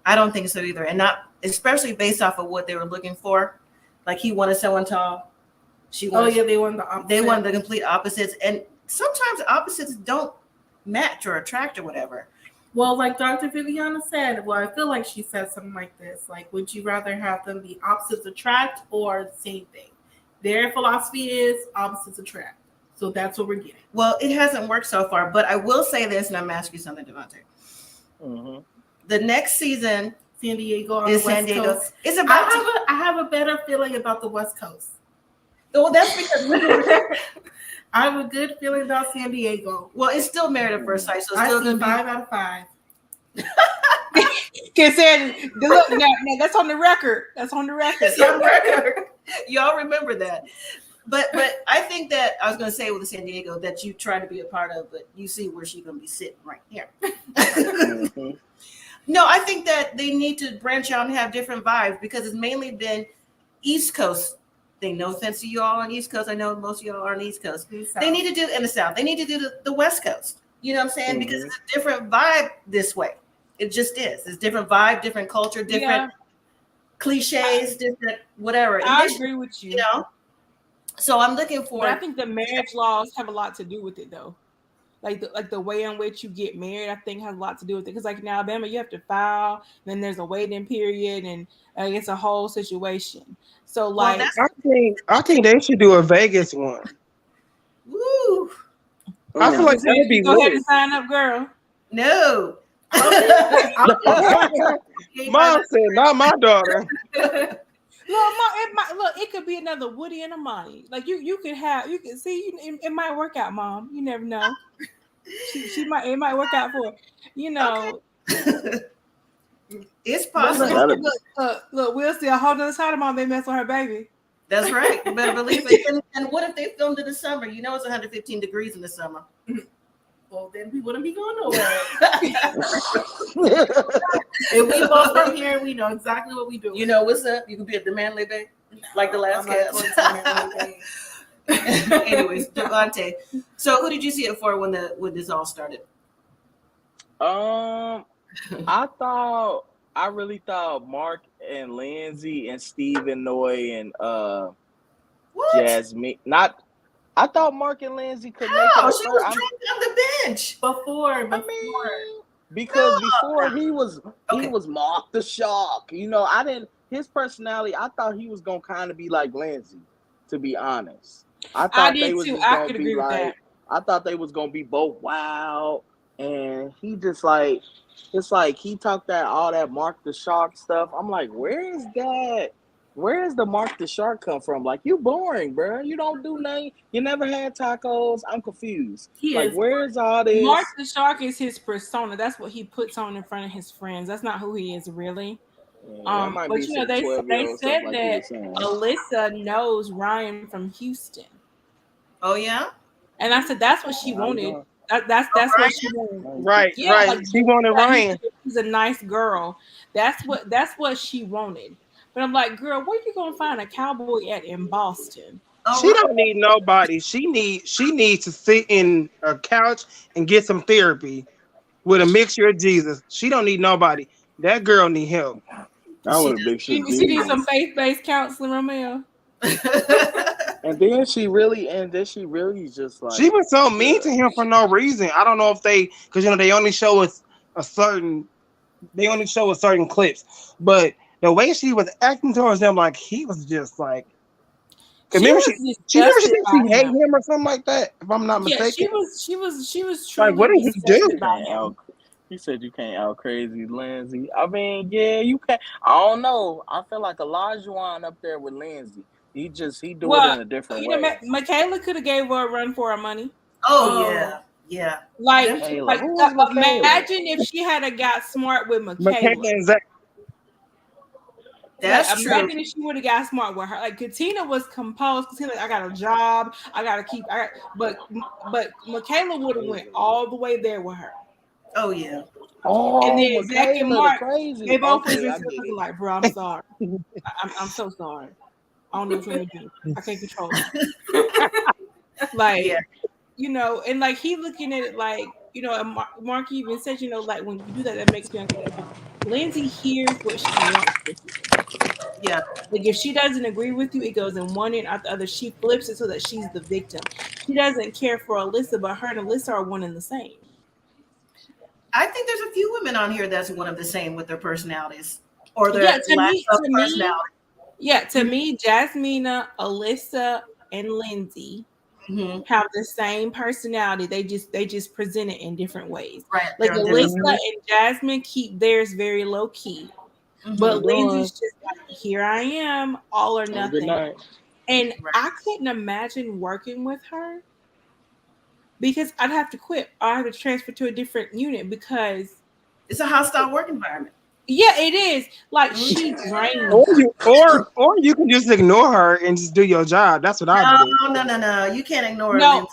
I don't think so either, and not especially based off of what they were looking for. Like he wanted someone tall. They wanted the opposite. They wanted the complete opposites, and sometimes opposites don't match or attract or whatever. Well, like Dr. Viviana said, I feel like she said something like this. Like, would you rather have them be opposites attract or the same thing? Their philosophy is opposites attract. So that's what we're getting. Well, it hasn't worked so far, but I will say this, and I'm asking you something, Devontae. Mm-hmm. The next season San Diego on is the West San Diego. Coast. It's about I have a better feeling about the West Coast. well, that's because I have a good feeling about San Diego. well, it's still Married at First Sight, so it's I still see gonna be 5 out of 5. Look, now that's on the record. That's on the record. It's on record. Y'all remember that. But I think that I was going to say with the San Diego that you try to be a part of, but you see where she's going to be sitting right here. Mm-hmm. No, I think that they need to branch out and have different vibes because it's mainly been East Coast thing. No offense to you all on East Coast. I know most of y'all are on East Coast. They need to do in the South. They need to do the West Coast. You know what I'm saying? Mm-hmm. Because it's a different vibe this way. It just is. It's different vibe, different culture, different cliches, different whatever. I agree with you. You know. So I'm looking for. But I think the marriage laws have a lot to do with it, though. Like the way in which you get married, I think has a lot to do with it. Because like in Alabama, you have to file, then there's a waiting period, and it's a whole situation. So like, I think they should do a Vegas one. Woo! I feel like that would be go ahead lit. and sign up, girl. No. Mom said, not my daughter. Look, it could be another Woody and Amani. Like you can see it might work out, Mom. You never know. It might work out for her. You know. Okay. It's possible. Look, we'll see a whole nother side of Mom. They mess with her baby. That's right. You better believe it. And what if they filmed in the summer? You know it's 115 degrees in the summer. Well, then we wouldn't be going nowhere. If we both from here, we know exactly what we do. You know what's up? You can be at the Manly Bay, like the last cast. Anyways, Devontae. So, who did you see it for when this all started? I really thought Mark and Lindsey and Stephen Noy and Jasmine. I thought Mark and Lindsey could make it. She was drunk on the bench before. Because before he was Mark the Shark. You know, his personality, I thought he was gonna kind of be like Lindsey, to be honest. I thought they was gonna be like, I thought they was gonna be both wild, and he just like, it's like he talked all that Mark the Shark stuff. I'm like, where is that? Where is the Mark the Shark come from? Like, you boring, bro. You don't do nothing. You never had tacos. I'm confused. Where's all this? Mark the Shark is his persona. That's what he puts on in front of his friends. That's not who he is really. But you know, they said that Alyssa knows Ryan from Houston. Oh yeah. And I said that's what she wanted. That's what she wanted. Right. Like, she wanted Ryan. She's a nice girl. That's what she wanted. But I'm like, girl, where you gonna find a cowboy at in Boston? She don't need nobody. She needs to sit in a couch and get some therapy with a mixture of Jesus. She don't need nobody. That girl need help. She needs some faith-based counseling, Romeo. And then she really just like, she was so mean to him for no reason. I don't know if because they only show us certain clips, but the way she was acting towards them, like he was just like, remember she hate him or something like that, if I'm not mistaken. She was like, what did he do? He said you can't out crazy Lindsey. I mean, yeah, you can't. I don't know. I feel like Olajuwon up there with Lindsey. He do it in a different way. Michaela could have gave her a run for her money. Oh yeah. Like imagine if she had got smart with Michaela. That's true. Imagine if she would have got smart with her. Like Katina was composed. Katina, I got a job. But Michaela would have went all the way there with her. Oh yeah. Oh, and then Zach and Mark, they both was just like, bro, I'm sorry. I'm so sorry. I don't know what to do. I can't control it. You know, and like he looking at it like, you know, and Mark even said, you know, like when you do that makes me uncomfortable. Lindsey hears what she wants. Yeah. Like if she doesn't agree with you, it goes in one ear out the other. She flips it so that she's the victim. She doesn't care for Alyssa, but her and Alyssa are one and the same. I think there's a few women on here that's one of the same with their personalities or their lack of personality. To me, Jasmina, Alyssa, and Lindsey have the same personality. They just present it in different ways. Right. Like They're on different. Alyssa and Jasmine keep theirs very low key. But Lindsay's just like, here I am, all or nothing. And I couldn't imagine working with her because I'd have to quit. I have to transfer to a different unit because it's a hostile work environment. Yeah, it is. Like she drains. Or you can just ignore her and just do your job. That's what I do. No. You can't ignore her. No,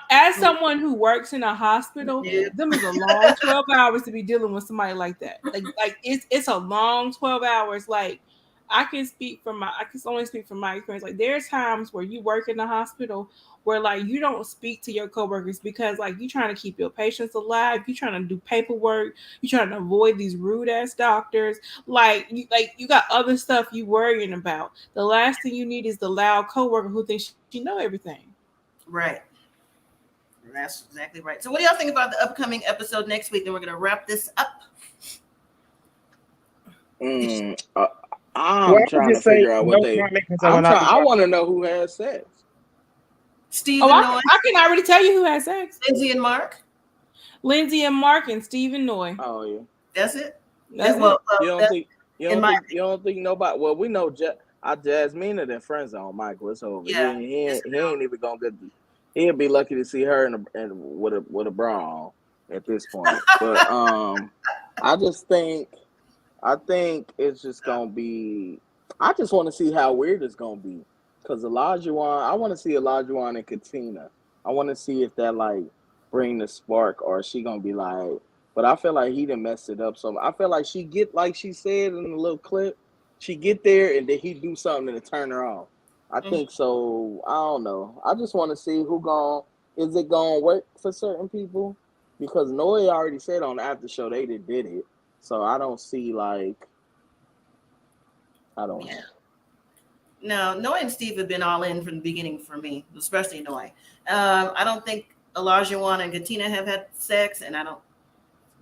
as someone who works in a hospital, them is a long 12 hours to be dealing with somebody like that. Like it's a long 12 hours. Like I can only speak from my experience. Like there's times where you work in the hospital where like you don't speak to your coworkers because like you're trying to keep your patients alive, you're trying to do paperwork, you're trying to avoid these rude ass doctors. Like you got other stuff you worrying about. The last thing you need is the loud coworker who thinks she know everything. Right. That's exactly right. So what do y'all think about the upcoming episode next week? Then we're gonna wrap this up. I'm trying to figure out what they. I want to know who has sex. Steve and Noy. I can already tell you who has sex. Lindsey and Mark. Lindsey and Mark and Steve and Noy. Oh yeah. That's it. That's it. You don't think nobody? Well, we know Jasmina than friends on Michael. It's over. Yeah, he ain't even gonna get. He'll be lucky to see her and with a bra on at this point. But I think it's just gonna be. I just want to see how weird it's gonna be. Because Olajuwon, I want to see Olajuwon and Katina. I want to see if that like bring the spark, or is she gonna be like? But I feel like he done messed it up. So I feel like she get, like she said in the little clip, she get there and then he do something to turn her off. I think so. I don't know. I just want to see is it gonna work for certain people? Because Noe already said on the after show they did it. So I don't see I don't know. No, Noy and Steve have been all in from the beginning for me, especially Noy. I don't think Olajuwon and Katina have had sex, and I don't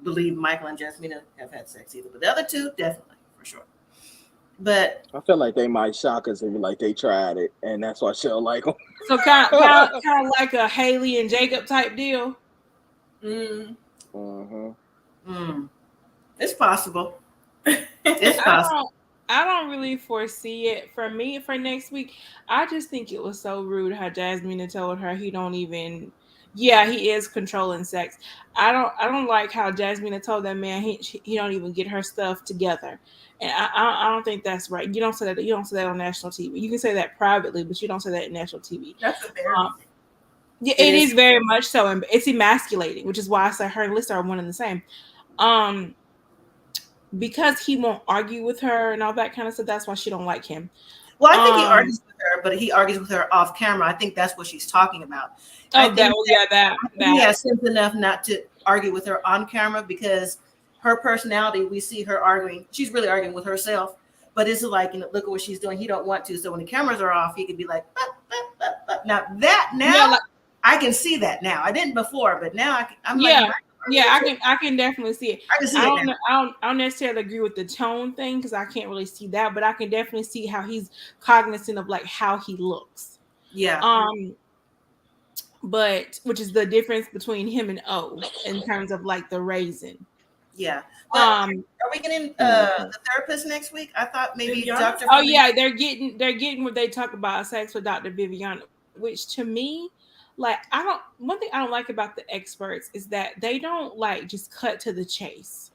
believe Michael and Jasmina have had sex either. But the other two, definitely, for sure. But I feel like they might shock us and be like they tried it, and that's why she'll like them. So kind of like a Haley and Jacob type deal. It's possible. It's possible. I don't really foresee it for me for next week. I just think it was so rude how Jasmina told her he don't even. Yeah, he is controlling sex. I don't like how Jasmina told that man he don't even get her stuff together, and I don't think that's right. You don't say that on national TV. You can say that privately, but you don't say that in national TV. That's embarrassing. Yeah, it is very much so, and it's emasculating, which is why I say her and Alyssa are one and the same. Because he won't argue with her and all that kind of stuff. That's why she don't like him. Well, I think he argues with her, but he argues with her off camera. I think that's what she's talking about. That. He has sense enough not to argue with her on camera because her personality, we see her arguing. She's really arguing with herself, but it's like, look at what she's doing. He don't want to. So when the cameras are off, he could be like, now I can see that now. I didn't before, but now I'm like. Yeah, I can definitely see it. I can see it. I don't necessarily agree with the tone thing because I can't really see that, but I can definitely see how he's cognizant of like how he looks. Yeah. But which is the difference between him and O in terms of like the raising. Yeah. Are we getting the therapist next week? I thought maybe Dr. Oh yeah, they're getting what they talk about sex with Dr. Viviana, which to me. Like one thing I don't like about the experts is that they don't like just cut to the chase.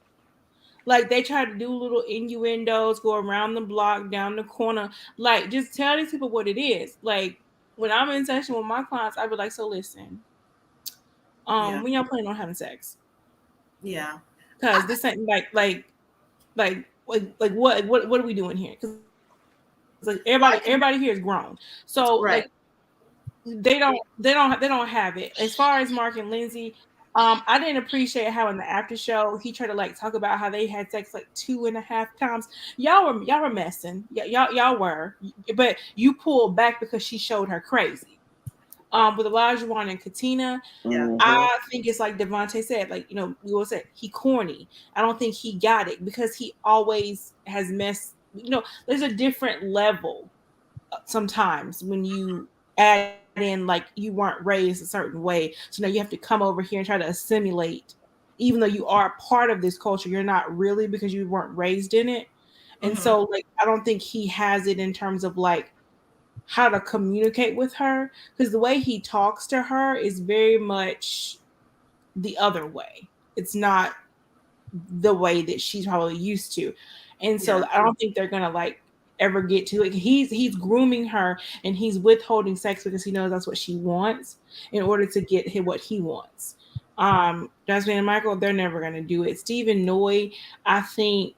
Like they try to do little innuendos, go around the block, down the corner. Like just tell these people what it is. Like when I'm in session with my clients, I'd be like, so listen, when y'all planning on having sex? Yeah. Because this ain't like what are we doing here? Because like everybody here is grown. So right. Like they don't have it. As far as Mark and Lindsey, I didn't appreciate how in the after show he tried to like talk about how they had sex like 2.5 times. Y'all were messing. Y'all were, but you pulled back because she showed her crazy. With Olajuwon and Katina, I think it's like Devontae said, like we will say he corny. I don't think he got it because he always has messed. There's a different level sometimes when you add in like you weren't raised a certain way, so now you have to come over here and try to assimilate, even though you are part of this culture. You're not really, because you weren't raised in it. And so like I don't think he has it in terms of like how to communicate with her, because the way he talks to her is very much the other way. It's not the way that she's probably used to. And so I don't think they're gonna like ever get to it. He's grooming her and he's withholding sex because he knows that's what she wants in order to get him what he wants. Jasmine and Michael, they're never gonna do it. Stephen Noy, I think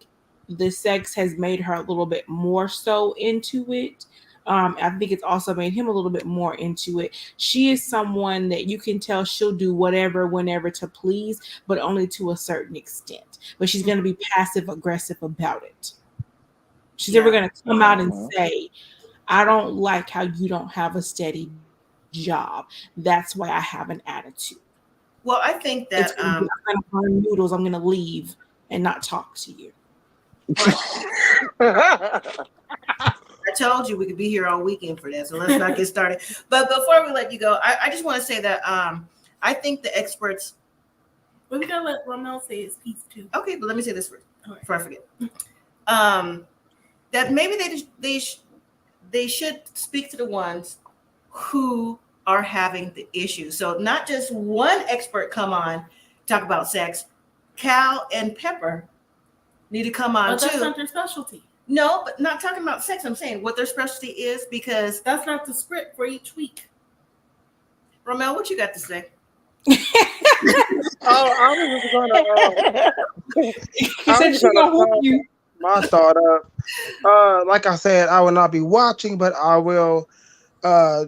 the sex has made her a little bit more so into it. I think it's also made him a little bit more into it. She is someone that you can tell she'll do whatever, whenever to please, but only to a certain extent. But she's going to be passive aggressive about it. She's never going to come out and say, I don't like how you don't have a steady job. That's why I have an attitude. Well, I think that I'm going to burn noodles. I'm going to leave and not talk to you. I told you we could be here all weekend for that, so let's not get started. But before we let you go, I just want to say that I think the experts. We're gonna let Romel say his piece too. Okay, but let me say this first before I forget. That maybe they should speak to the ones who are having the issue. So not just one expert come on talk about sex. Cal and Pepper need to come on too. That's not their specialty. No, but not talking about sex. I'm saying what their specialty is, because that's not the script for each week. Romel, what you got to say? I was just gonna my thought up. Like I said, I will not be watching, but I will watch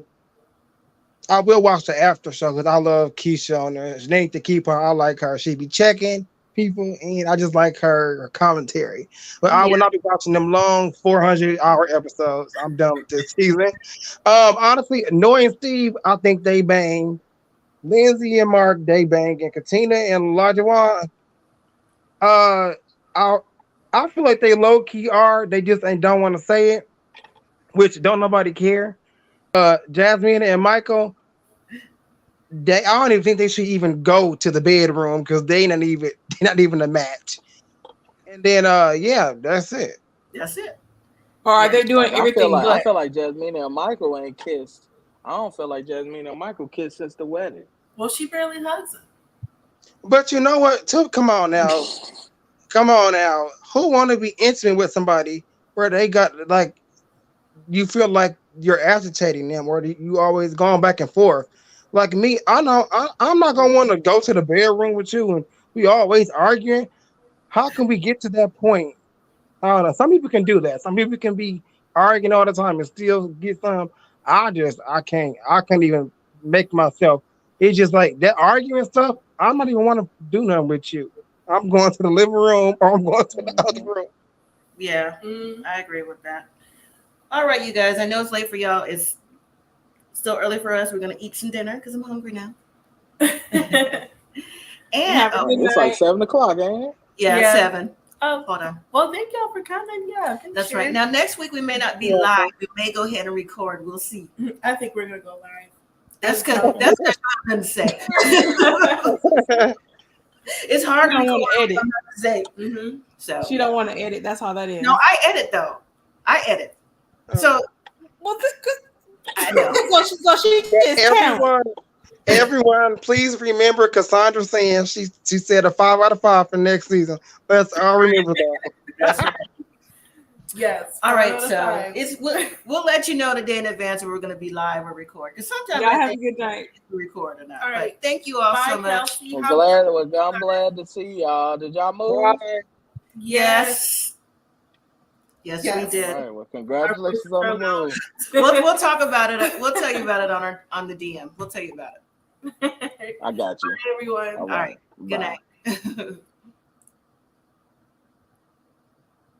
the after show because I love Keisha on there. She need to keep her. I like her. She be checking people, and I just like her commentary. But I will not be watching them long 400-hour episodes. I'm done with this season. Honestly, Noy and Steve, I think they bang. Lindsey and Mark, they bang, and Katina and Olajuwon. I feel like they low key are. They just don't want to say it, which don't nobody care. Jasmina and Michael, I don't even think they should even go to the bedroom because they're not even a match. And then that's it. That's it. Or are they doing everything? I feel like Jasmina and Michael ain't kissed. I don't feel like Jasmina and Michael kissed since the wedding. Well, she barely hugs him. But you know what? Come on now. Who want to be intimate with somebody where they got like you feel like you're agitating them, or you always going back and forth? Like me, I know I'm not gonna want to go to the bedroom with you and we always arguing. How can we get to that point? I don't know. Some people can do that. Some people can be arguing all the time and still get some. I can't even make myself. It's just like that arguing stuff. I'm not even want to do nothing with you. I'm going to the living room or I'm going to the other room. Yeah, I agree with that. All right, you guys. I know it's late for y'all. It's still early for us. We're gonna eat some dinner because I'm hungry now. And it's like 7 o'clock, ain't it? Yeah, 7. Oh, hold on. Well, thank y'all for coming. Yeah, that's right. Now next week we may not be live. We may go ahead and record. We'll see. I think we're gonna go live. That's because I'm gonna say. It's hard to edit. So she don't want to edit. That's how that is. No, I edit though. I edit. So I know. so she everyone, please remember Cassandra saying she said a 5 out of 5 for next season. I'll remember that. That's right. Yes. All right. So we'll let you know the day in advance when we're going to be live or record. Because sometimes I have a good night. Record or not. All right. But thank you all so much. I'm glad to see y'all. Did y'all move? Yes. Yes, we did. All right. Well, congratulations on the move. We'll talk about it. We'll tell you about it on the DM. We'll tell you about it. I got you. Bye, everyone. All right. Good night.